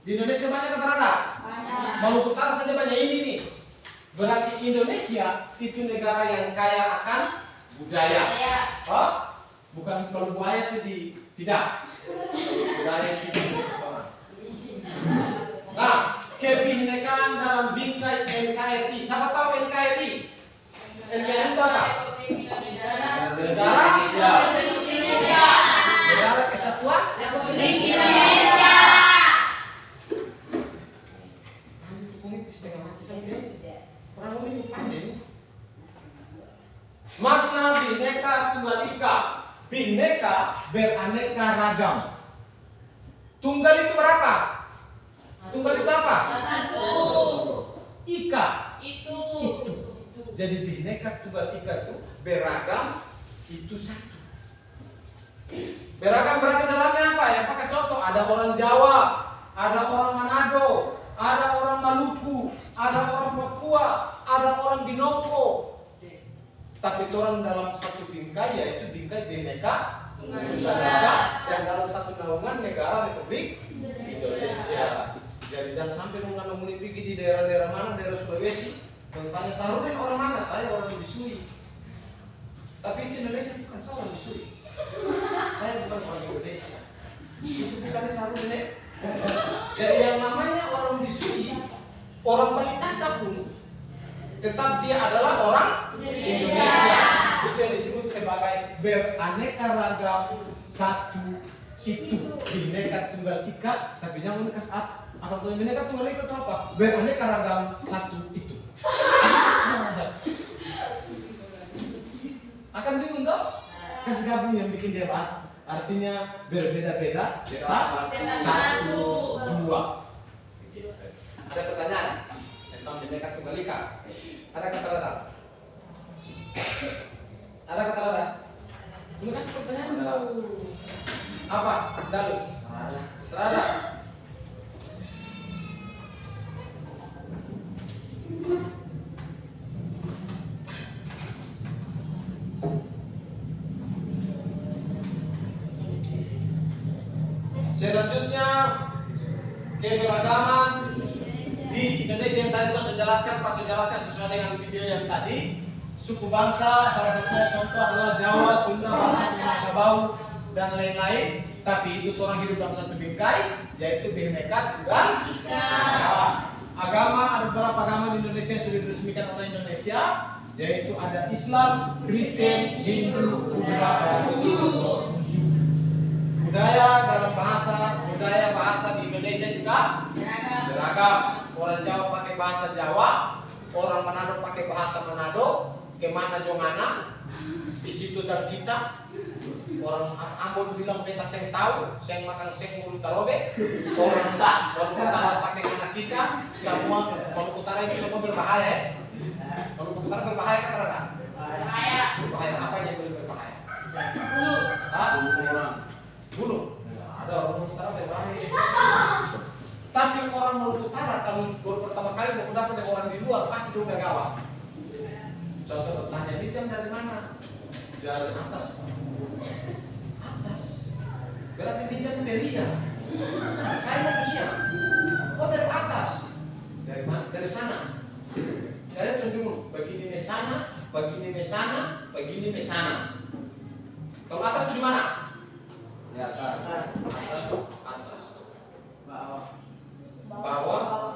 Di Indonesia banyak kata Randa? Banyak. Maluku Utara saja banyak ini nih. Berarti Indonesia itu negara yang kaya akan budaya. Oh? Bukan kalau buaya itu tidak. Budaya itu orang. Nah, kebinekaan dalam bingkai NKRI. Siapa tahu NKRI? NKRI itu apa? Negara Indonesia. Negara Kesatuan Republik Indonesia. Orang ini pandai. Makna bineka tunggal ika. Bineka beraneka ragam. Tunggal itu berapa? Tunggal itu apa? Satu. Ika. Itu. Jadi bineka tunggal ika itu beragam, itu satu. Beragam berarti dalamnya apa? Yang pakai contoh, ada orang Jawa, ada orang Manado, ada orang Maluku, ada orang Papua, ada orang Binongko. Tapi orang dalam satu bingkai, yaitu bingkai bineka tunggal ika, yang dalam satu naungan negara Republik Indonesia. Jadi jangan sampai mengamuni pergi di daerah-daerah mana, daerah Sulawesi, tanya Sarudin orang mana? Saya orang Bisui. Tapi itu Indonesia bukan saya orang Bisui. Saya bukan orang Indonesia. Itu bukan Sarudin. Jadi yang namanya orang Bisui, orang Balitaka pun, tetap dia adalah orang Indonesia. Itu yang disebut sebagai beraneka ragam satu itu. Bineka tunggal ika, tapi jangan kasih atau bineka tunggal ika itu apa? Beraneka ragam satu itu. Akan bingung toh? Kasih gabung yang bikin dia artinya berbeda-beda, tetap satu dua. Ada pertanyaan tentang bineka tunggal ika? Ada kata rada? Ada kata rada? Ini kasih pertanyaan dulu. Apa? Dalu? Rada. Selanjutnya keberagaman di Indonesia yang tadi saya jelaskan sesuai dengan video yang tadi. Suku bangsa salah satunya contoh adalah Jawa, Sunda, Batak, Minangkabau dan lain-lain. Tapi itu orang hidup dalam satu bingkai, yaitu bineka tunggal ika. Agama, ada beberapa agama di Indonesia yang sudah diresmikan oleh Indonesia, yaitu ada Islam, Kristen, Hindu, Buddha, dan Buddhisme. Budaya dalam bahasa di Indonesia juga beragam. Orang Jawa pakai bahasa Jawa, orang Manado pakai bahasa Manado, kemana jongana, di situ dan kita. Orang Ambon bilang beta seng tahu, seng makan seng mulut tarobe. Orang Utara pakai mana kita, semua Maluku Utara itu semua berbahaya. Maluku Utara berbahaya kata Rada? Berbahaya apa yang boleh berbahaya? Bunuh. Ada orang Maluku Utara berbahaya. Tapi orang Maluku Utara kalau baru pertama kali mau dapat dengan orang di luar pasti juga gawat. Contoh bertanya, ini jam dari mana? Dari atas. Atas. Berarti ini jam Beria. Saya manusia. Kok dari atas? Dari mana? Dari sana. Saya tunjuk begini ke sana, begini ke sana, begini ke sana. Kalau atas itu di mana? Di atas. Atas. Bawah.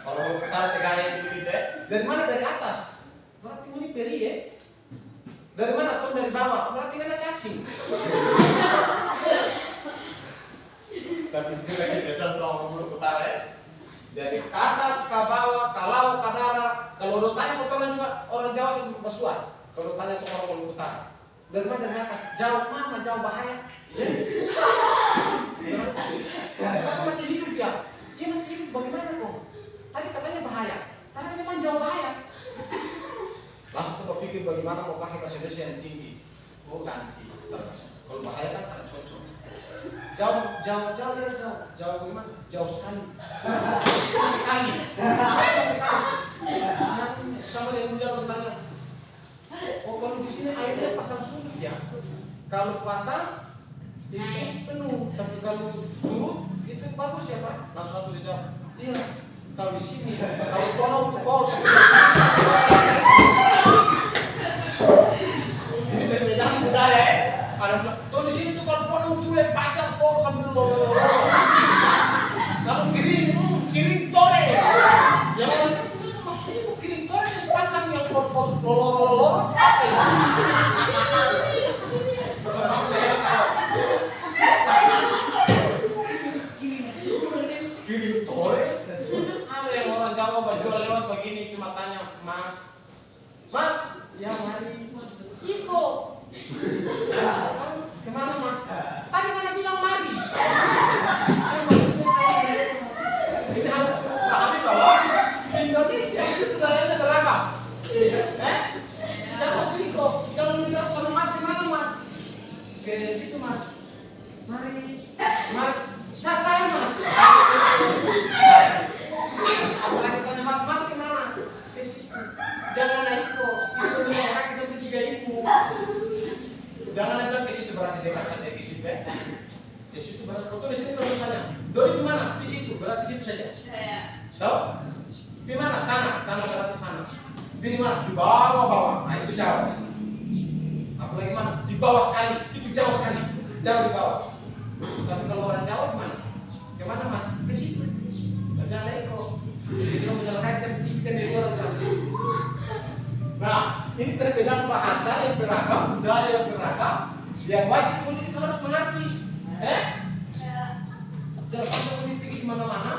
Kalau kita tegaknya gitu ya. Dari mana? Dari atas. Berarti ini peri ya. Dari mana? Atau dari bawah? Berarti ada cacing. Tapi itu lagi biasa untuk orang Maluku Utara ya. Jadi ke atas, ke bawah, ke laut, ke darat. Kalau udah tanya orang juga orang Jawa sebelum bersuara. Kalau tanya ke orang Maluku Utara, dari mana? Dari atas. Jauh mana? Jauh bahaya. Kamu masih hidup ya? Iya masih hidup. Bagaimana kok? Tadi katanya bahaya. Karena memang jauh bahaya. Langsung berpikir bagaimana mau pakai bahasa Indonesia yang tinggi. Mau ganti. Kalau bahaya kan ada cocok. Jauh bagaimana? Jauh sekali. Sekali. Sama dengan hujan tentangnya. Oh kalau di sini airnya pasang surut ya. Kalau pasang itu penuh, tapi kalau surut itu bagus ya Pak. Langsung satu dijawab. Iya. Kalau di sini, kalau kolom tuh kol. Ini perbedaan budaya ya. Ada bilang, tuh di sini tuh kalau kolom tuh yang pacar kol sambil lolo. Kalau kirim tore. Yang orang itu maksudnya mau kirim tore yang pasang yang kol lolo. Kirim tore. Ada yang orang Jawa berjual lewat begini cuma tanya, Mas, ya mari. Iko. Kemana Mas? Tadi kan bilang mari. situ Mas. Mari. Saya Mas. Apalagi tanya Mas kemana? Ke situ. Jangan naik kok. Itu punya kaki sampai 3.000. Jangan bilang ke situ berarti dekat saja ke situ ya. Ke situ berarti foto di sini kalau tanya. Doi di mana? Di situ. Berarti situ saja. Tahu? Di mana? Sana berarti sana. Di mana? Di bawah. Nah itu jauh. Apalagi mana? Di bawah sekali. Itu jauh sekali. Jauh di bawah. Tapi kalau orang Jawa kemana? Kemana Mas? Ke situ. Jangan naik kok. Jadi kalau menjalan kaki saya pikirkan di luar kelas. Nah, ini perbedaan bahasa yang beragam, budaya yang beragam, yang wajib pun kita harus mengerti. Jangan sampai kami pergi kemana-mana,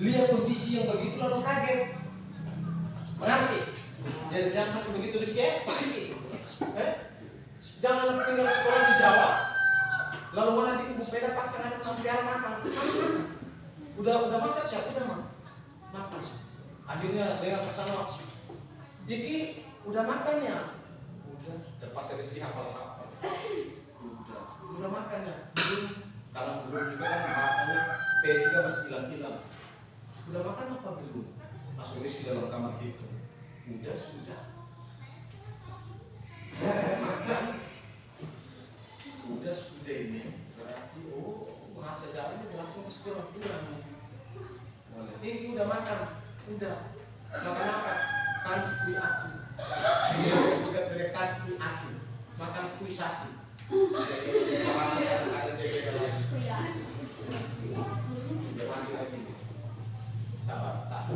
lihat kondisi yang begitu lalu kaget. Mengerti? Jadi jangan sampai begitu Rizky. Jangan tinggal sekolah di Jawa, lalu mana di Kubu Peda paksa anak biar makan. Udah masak ya, udah makan. Akhirnya dengan kesana, Diki udah makan ya? Udah. Terpaksa Rizky hafal. Udah makan ya? Belum. Kalau belum juga kan bahasanya P3 masih bilang-bilang. Udah makan apa belum? Masuk Rizky dalam kamar gitu. Sudah. Makan. Sudah ini. Berarti bahasa Jawanya berlaku kurang. Ini udah makan. Udah. Makan apa? Kan kui aku. Dia sudah berikan kui aku. Makan kui satu. Bahasa kadang-kadang dia beda lagi. Dia mati lagi. Sabar, tak.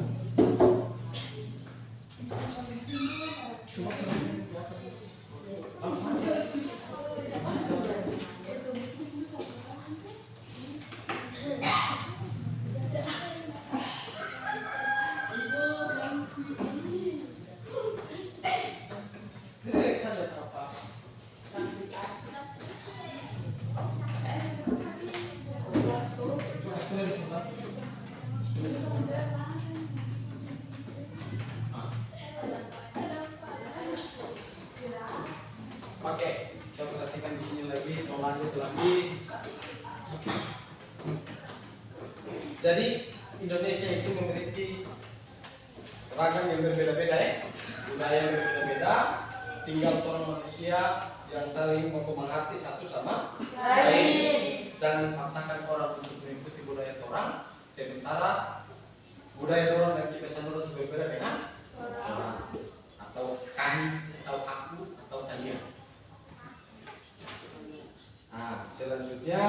Oke, coba perhatikan di sini lagi, mau lanjut lagi. Jadi Indonesia itu memiliki ragam yang berbeda-beda ya, budaya yang berbeda-beda. Tinggal orang manusia yang saling menghormati satu sama lain. Jangan paksakan orang untuk mengikuti budaya orang, sementara budaya orang dan kebiasaan orang berbeda dengan orang atau kami atau aku atau kalian. Nah, selanjutnya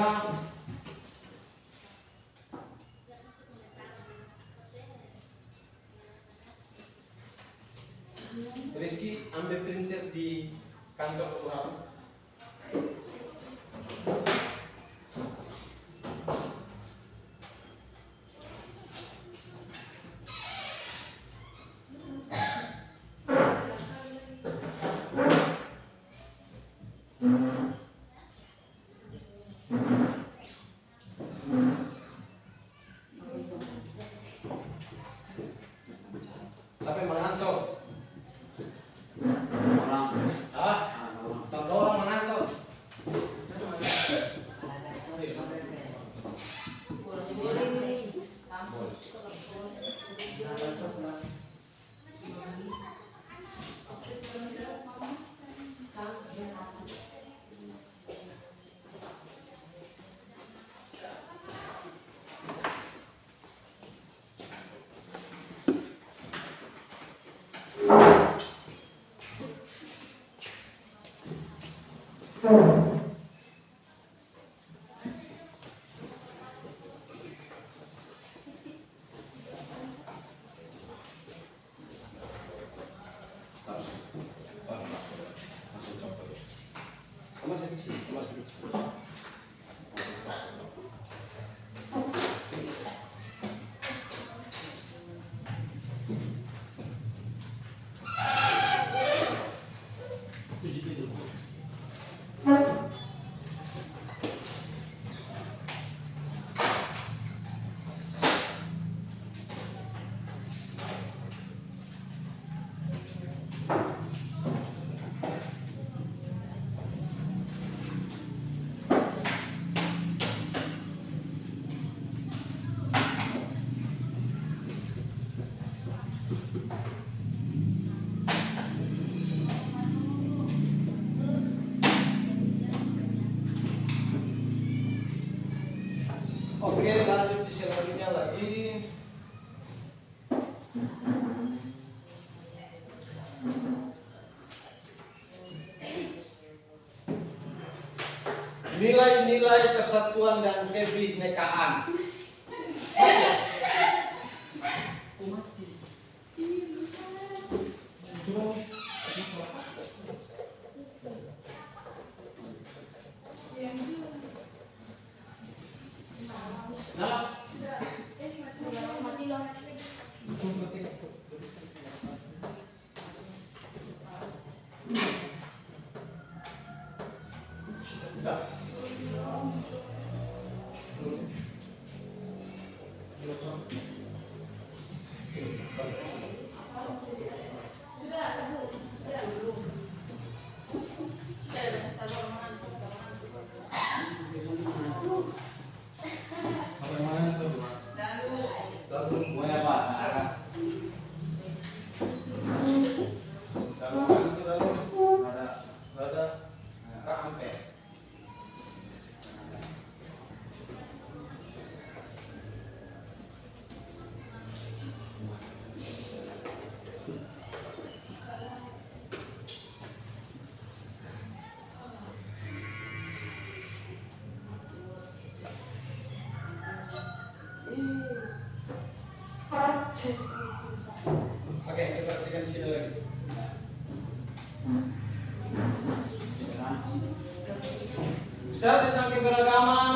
Rizky ambil printer di kantor kelurahan. Sampai mengantuk. Orang mengantuk. Oke, lanjut di selanjutnya lagi. Nilai-nilai persatuan dan kebinekaan. Nah, oke, coba perhatikan di sini lagi. Bicara tentang keberagaman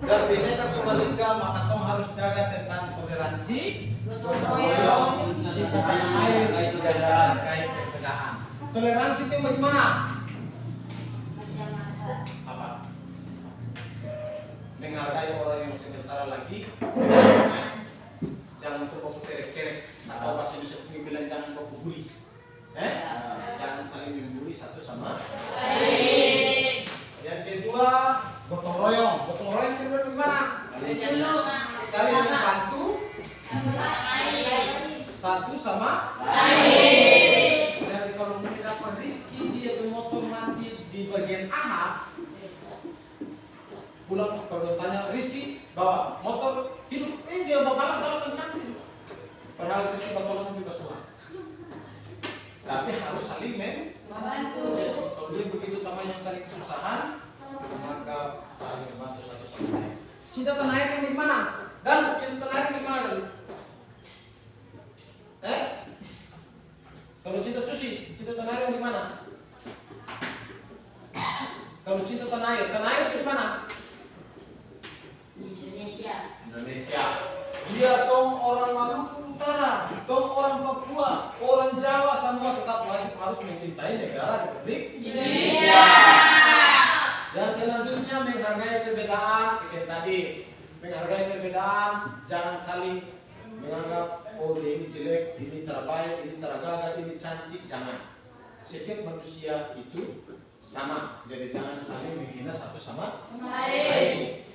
dan bineka tunggal ika, maka tong harus jaga tentang toleransi, gotong royong, cinta tanah air, dan keberadaan. Toleransi itu bagaimana? Apa? Menghargai orang yang sementara lagi. Jangan tuh kerek-kerek atau bahasa Indonesia bilang jangan baku bully. Jangan saling membuli satu sama lain. Yang kedua, gotong royong. Gotong royong itu bagaimana? Saling membantu satu sama lain. Jadi kalau mau dapat rezeki dia bermotor mati di bagian A, pulang kalau tanya Rizky bawa motor hidup, dia bawa balap kencang. Padahal Rizky bawa sampai ke sungai. Tapi harus saling membantu. Kalau dia begitu namanya saling kesusahan, maka saling membantu satu sama lain. Cinta tanah air yang mana? Dan cinta tanah air yang mana dulu? Kalau cinta sushi, cinta tanah air yang mana? Kalau cinta tanah air di mana? Indonesia. Dia tong orang Maluku Utara, tong orang Papua, orang Jawa, semua tetap wajib harus mencintai negara Republik Indonesia. Dan selanjutnya menghargai perbedaan. Kayak tadi, menghargai perbedaan, jangan saling menganggap oh ini jelek, ini terbaik, ini tergagah, ini cantik, jangan. Setiap manusia itu sama, jadi jangan saling menghina satu sama lain.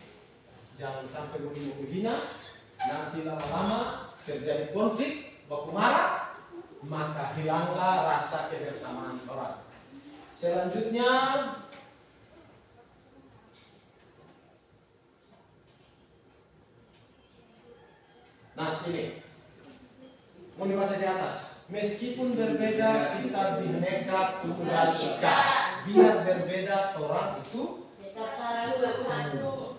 Jangan sampai menghina, nanti lama-lama terjadi konflik, baku marah, maka hilanglah rasa kebersamaan orang. Selanjutnya, nah ini, mau dibaca di atas. Meskipun berbeda, kita bineka tunggal ika. Biar berbeda, orang itu satu.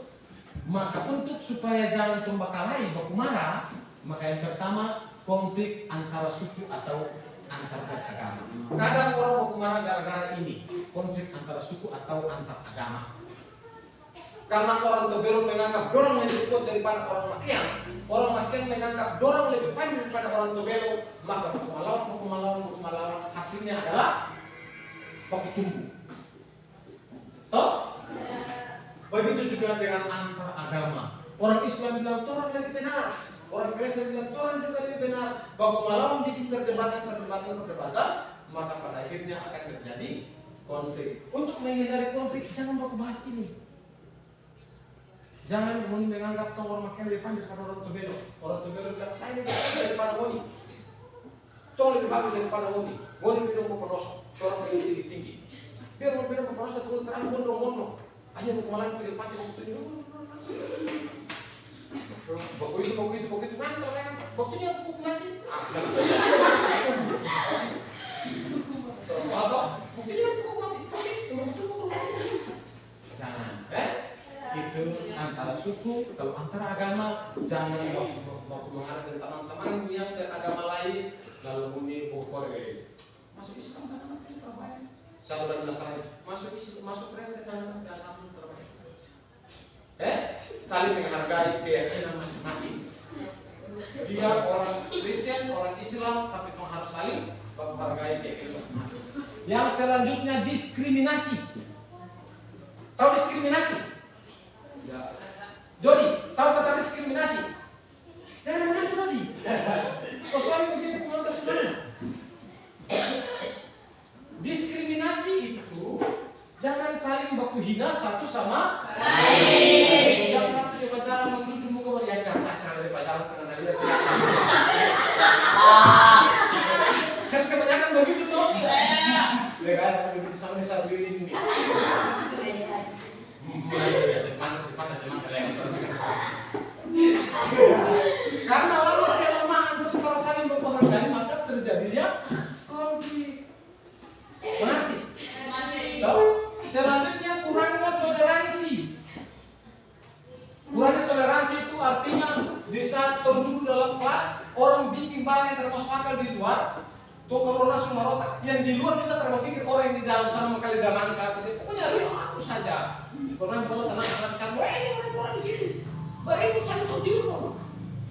Maka untuk supaya jangan terbakalahi baku marah, maka yang pertama konflik antara suku atau antar beragama. Kadang orang baku marah gara-gara ini, konflik antara suku atau antar agama. Karena orang Tobelo menganggap dorang lebih kuat daripada orang Makian, orang Makian menganggap dorang lebih pandai daripada orang Tobelo, maka baku melawan hasilnya adalah baku tumbuh. Toh? Begitu juga dengan antar agama. Orang Islam bilang orang lebih benar, orang Kristen bilang orang juga lebih benar. Baku melawan bikin perdebatan, maka pada akhirnya akan terjadi konflik. Untuk menghindari konflik, jangan baku bahas ini. Jangan Moni menganggap orang Makian lebih pandai daripada orang Tobelo. Orang Tobelo bilang saya lebih pandai daripada Moni. Tolong lebih bagus daripada Moni. Moni bidang peperoso, orang lebih tinggi. Biar Moni bidang peperoso terlalu terlalu gondrong. Ayo mau kemana pergi pagi waktu itu. Baku itu ngantor kan. Waktunya pukul nanti. Enggak bisa. Atau buktinya pukul nanti. Jangan. Itu antara suku, kalau antara agama, jangan waktu mengarah dengan teman-teman yang beragama lain, lalu bumi pokok masuk Islam dan anak yang terbaik. Satu dan masalah masuk Kristen dan anak yang terbaik. Saling menghargai keyakinan masing-masing. Dia orang Kristen, orang Islam, tapi kau harus saling menghargai keyakinan masing-masing. Yang selanjutnya diskriminasi. Tahu diskriminasi? Ya. Jody, tahu kata diskriminasi? Jangan menang Jody. Soalnya begini penonton sebenarnya. Diskriminasi itu jangan saling baku hina satu sama lain. Yang satu di pacaran mengikuti muka beri caca dari pacaran pernah lihat. Kan kebanyakan begitu tuh. Ya kan, begitu sama ini. Karena lalu kelemahan antara saling mempengaruhi maka terjadinya konflik. Mati. Selanjutnya kurangnya toleransi. Kurangnya toleransi itu artinya di saat duduk dalam kelas orang bikin bal yang termasuk akal di luar. Tuh kalau langsung merotak, yang di luar juga terpikir orang yang di dalam sana makanya udah mangkap. Pokoknya ribut saja. Pernah tenang masyarakat, ini orang di sini. Berikut saja tuh tidur.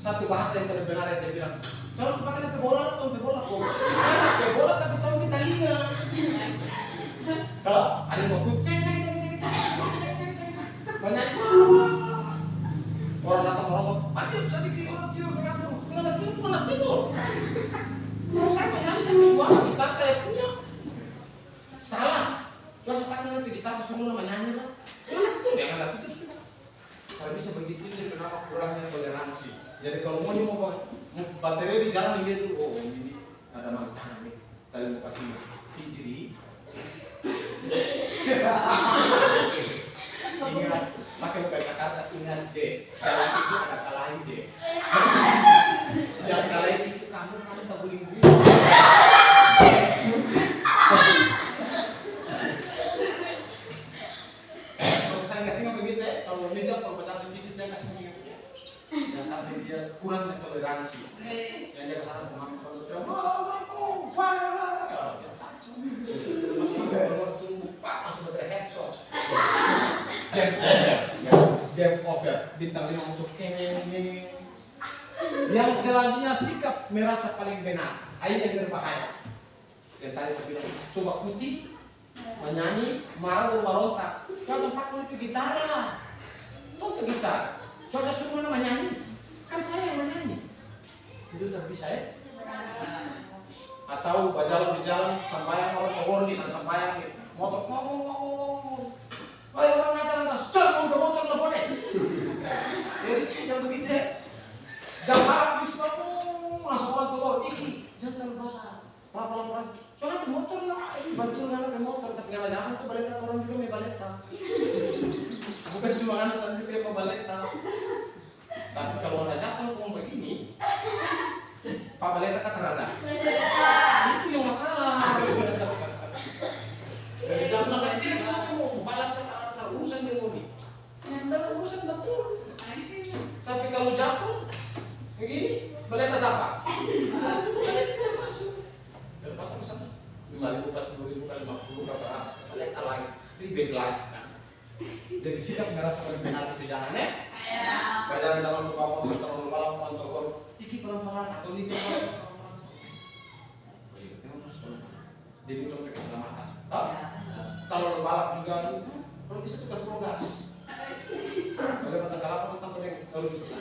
Satu bahasa yang terbenar yang dia bilang, kalau pakai DP bola atau DP bola kok? DP bola tapi tahu kita lihat. Kalau ada mau kucing, banyak orang datang ada bisa bikin orang tidur dengan tidur. Saya penyanyi sampai suara gitar saya punya salah. Coba saya pakai nanti gitar saya suruh menyanyi lah. Mana itu dia nggak tidur sudah. Kalau bisa begitu jadi kenapa kurangnya toleransi. Jadi kalau mau baterai di jalan ini dulu, oh ini ada macam nih. Saya mau kasih Fijri. Ingat, pakai buka Jakarta ingat deh. Jalan itu ada kalahin deh. Jangan kalahin cucu kamu tak boleh bunuh. Kalau saya kasih nggak begitu ya, kalau meja kalau pacaran Fijri saya kasih begitu. Yang sampai dia kurang toleransi. Yang dia kesana pemakai kalau langsung headshot. Game over. Bintang 5 muncul ini. Yang selanjutnya sikap merasa paling benar. Ini yang berbahaya. Yang tadi saya bilang, sobat putih menyanyi, marah merontak. Jangan pakai ke gitar lah. Tuh ke gitar. Coba saya suruh mana menyanyi. Kan saya yang menyanyi. Itu tak bisa ya. Atau berjalan di jalan sampai orang tawar nih, sampai motor ngomong. Ayo orang acara atas, cek mau motor lah boleh. Jadi yang begitu ya. Jam balap bis ngomong, langsung orang tawar iki, jangan balap. Balap. Soalnya motor lah, bantu anak ke motor, tapi nggak jangan tuh baleta orang juga mau baleta. Bukan cuma anak sendiri yang mau baleta. Tapi kalau anak jatuh ngomong begini, Pak baleta kan terada. Itu yang masalah. Jadi jangan kayak gini, kamu balap urusan dia mau dalam urusan betul. Tapi kalau jatuh begini, baleta siapa? Itu baleta tidak masuk. Dan pas misalnya 5.000 pas 10.000 kali 50 berapa? Baleta lagi, ribet lagi. Jadi sikap ngerasa paling benar itu jangan ya. Jalan-jalan lupa motor, kalau balap motor, iki pelan-pelan atau ini jalan pelan-pelan saja. Memang harus pelan-pelan. Demi untuk keselamatan. Kalau balap juga, kalau bisa tugas progas. Kalau dapat kalap, tentang yang kalau bisa.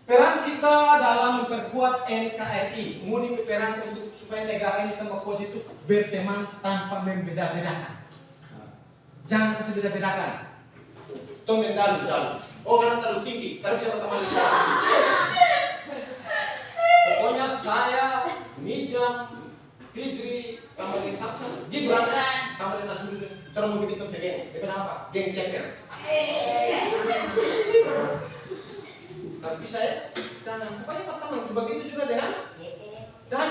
Peran kita dalam memperkuat NKRI, muni peran untuk supaya negara ini tambah kuat itu berteman tanpa membeda-bedakan. Jangan kasih beda-bedakan. Tuh mendalu. Oh karena terlalu tinggi, tapi siapa teman di sana. Pokoknya saya, Mijam, Fitri tambah geng Samson, Gibran tambah dengan Nasruddin, terus mau bikin top geng. Itu apa? Geng ceker. Tapi saya jangan, pokoknya pertama begitu juga dengan dan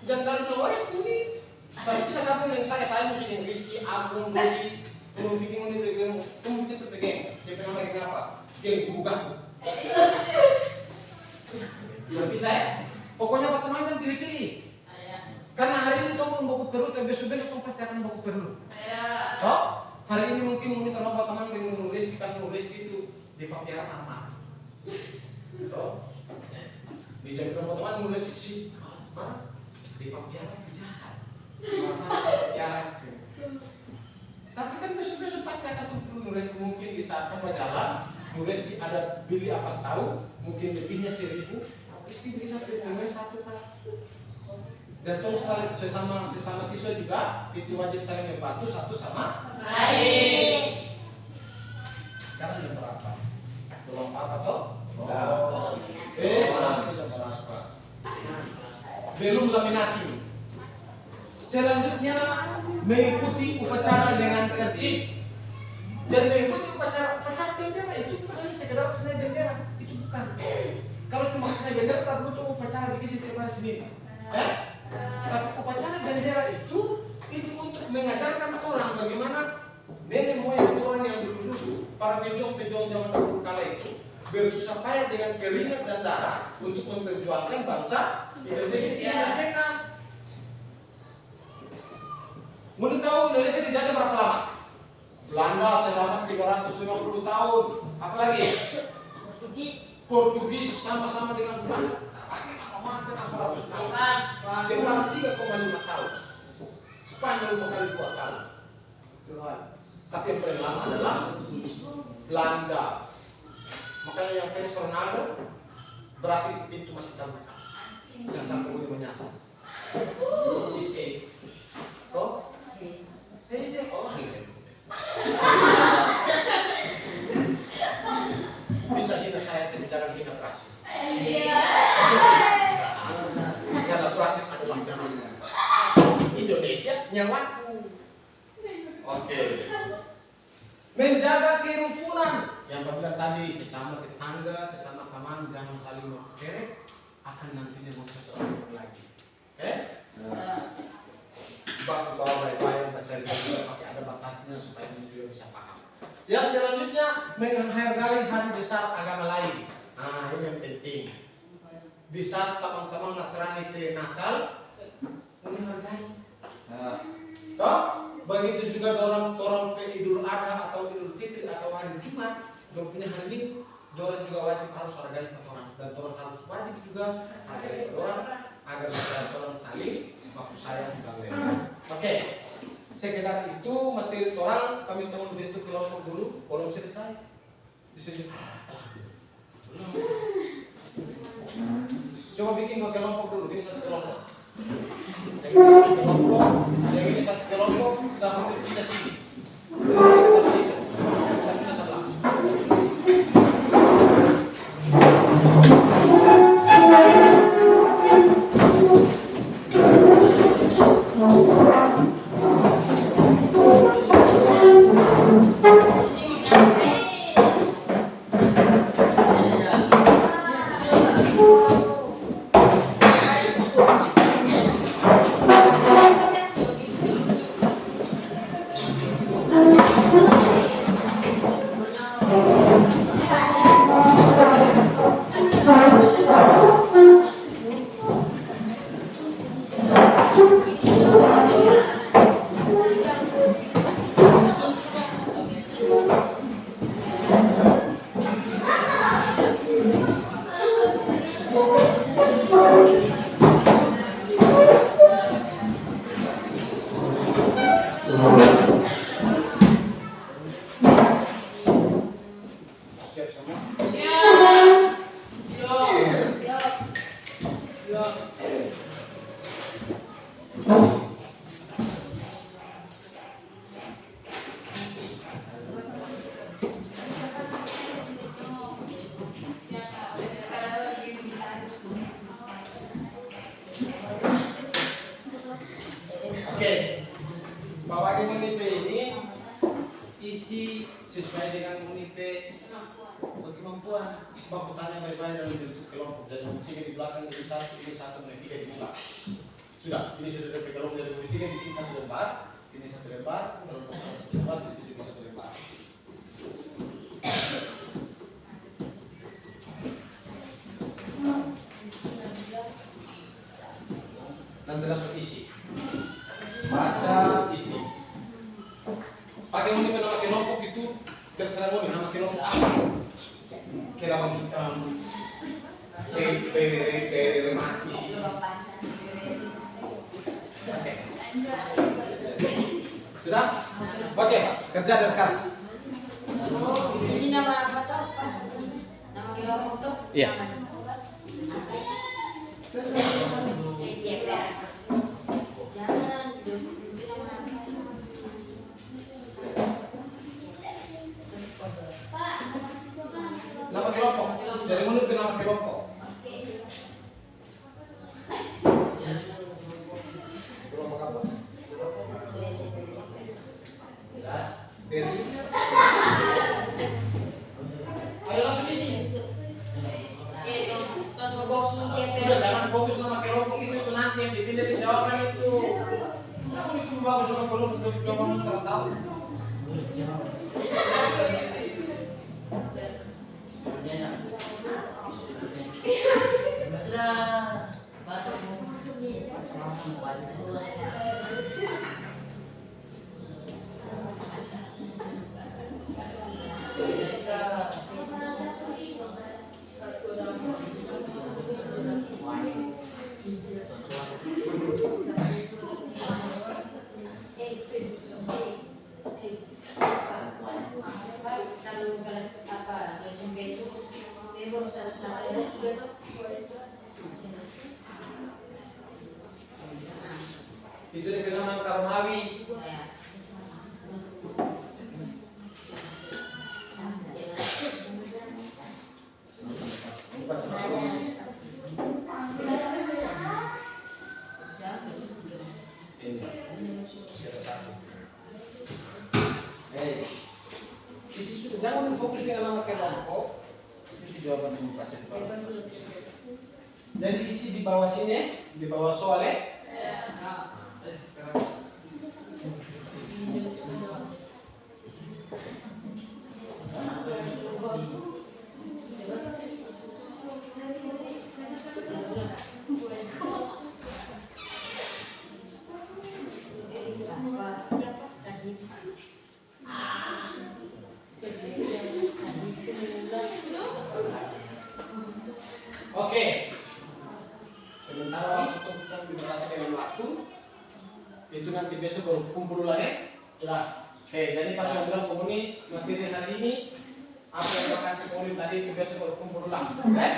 jangan nawain ini. Tapi bisa gabung dengan saya mesti dengan Rizky, Agung, Dodi, mau bikin ini geng, mau bikin top geng. Dia nama geng apa? Geng Gugah. Tapi saya, pokoknya pertama kan pilih-pilih. Karena hari ini kamu membawa perlu, tapi besok kamu pasti akan membawa perlu. Oh, hari ini mungkin mau terlambat teman dengan nulis, kita nulis itu di papiaran aman. Oh, bisa kita teman nulis isi, di papiaran jahat. Papiaran. Tapi kan besok pasti akan nulis mungkin di saat kamu jalan, nulis ada beli apa tahu, mungkin lebihnya 1.000, terus dibeli satu kan. Dan terus sesama siswa juga itu wajib saling membantu satu sama lain. Sekarang jam berapa? Belum 4 atau? Masih jam berapa? Belum laminati. Selanjutnya mengikuti upacara dengan tertib. Jadi mengikuti upacara bendera itu bukan hanya sekedar kesenian bendera, itu bukan. Kalau cuma kesenian bendera tak butuh upacara bikin setiap hari Senin. Tapi upacara bendera itu untuk mengajarkan orang bagaimana nenek moyang orang yang dulu para pejuang-pejuang zaman dahulu kala itu bersusah payah dengan keringat dan darah untuk memperjuangkan bangsa Indonesia yang merdeka. Mau tahu Indonesia dijajah berapa lama? Belanda selama 350 tahun. Apalagi? Portugis sama-sama dengan Belanda. Jepang 3,5 tahun. Spanyol 5 kali 2 tahun. Tapi yang paling lama adalah Belanda. Makanya yang fans Ronaldo berhasil pintu masih tahu. Yang sampai udah menyasar. Kok? Ini dia orang ini. Bisa hina saya, tapi jangan hina Prasid. Karena Prasid adalah namanya Indonesia nyawaku. Oke. Menjaga kerukunan. Yang bilang tadi sesama tetangga, sesama teman jangan saling mengkerek, akan nantinya memperjuangkan lagi. Bawa baik-baik baca juga pakai ada batasnya supaya kita juga bisa paham. Yang selanjutnya menghargai hari besar agama lain. Nah ini yang penting. Di saat teman-teman Nasrani itu Natal, menghargai. Toh, begitu juga orang Idul Adha atau Idul Fitri atau hari Jumat, orang punya hari ini, orang juga wajib harus hargai orang dan orang harus wajib juga hargai orang agar orang saling baku sayang dan lain-lain. Oke, sekedar itu materi orang kami teman bentuk kelompok dulu, belum selesai. Di sini. Coba bikin dua kelompok dulu, ini satu kelompok. Yang ini satu kelompok, sampai kita sini. Dari sini kita sebelah. Oke. Bawahnya Unipe ini isi sesuai dengan Unipe kemampuan. Bapak tanya baik-baik dalam bentuk kelompok. Jadi tiga di belakang jadi satu, ini satu, ini tiga dibuka. Sudah, ini sudah dari kelompok dari tiga bikin satu lembar, ini satu lembar, kelompok satu lembar, di sini juga satu lembar. Nanti langsung isi. Baca, isi. Pakai Unipe nama kelompok itu terserah Unipe nama kelompok apa? Kira hitam, mati. Oke. Sudah? Oke, kerja dari sekarang. Ini nama apa tuh? Nama kelompok tuh? Iya. Jangan. Nama kelompok. Jadi menurut nama kelompok. Kelompok apa? Ayo langsung isi. Sudah jangan fokus nama kelompok itu nanti yang dipilih di jawaban itu. Aku cuma bagus nama kelompok dari jawaban tertahu. Itu dibilang angka Romawi. Isi sudah jangan fokus dengan nama kelompok. Itu jawaban yang dikasih di bawah. Jadi isi di bawah sini, di bawah soalnya. Oke. Sementara waktu kita dibatasi dengan waktu, itu nanti besok baru kumpul lagi. Sudah. Oke, jadi Pak Johan bilang komuni materi hari ini apa yang Pak kasih komuni tadi itu besok baru kumpul ulang. Oke?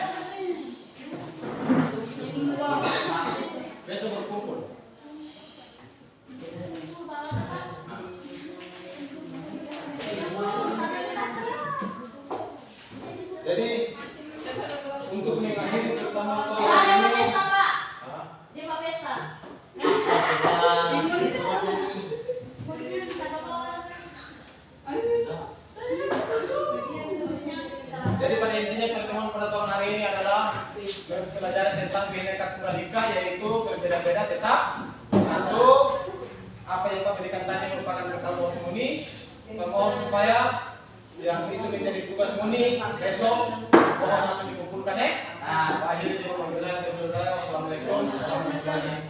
Besok baru kumpul. Jadi untuk mengakhiri pertemuan ini Pesta, Pak. Dia mau pesta. jadi pada intinya pertemuan pada tahun hari ini adalah pelajaran tentang Bhinneka Tunggal Ika, yaitu berbeda-beda tetap satu. Apa yang Pak berikan tadi merupakan bekal Muni. Memohon supaya yang itu menjadi tugas Muni besok mohon langsung dikumpulkan ya. Nah, akhirnya wassalamualaikum warahmatullahi wabarakatuh.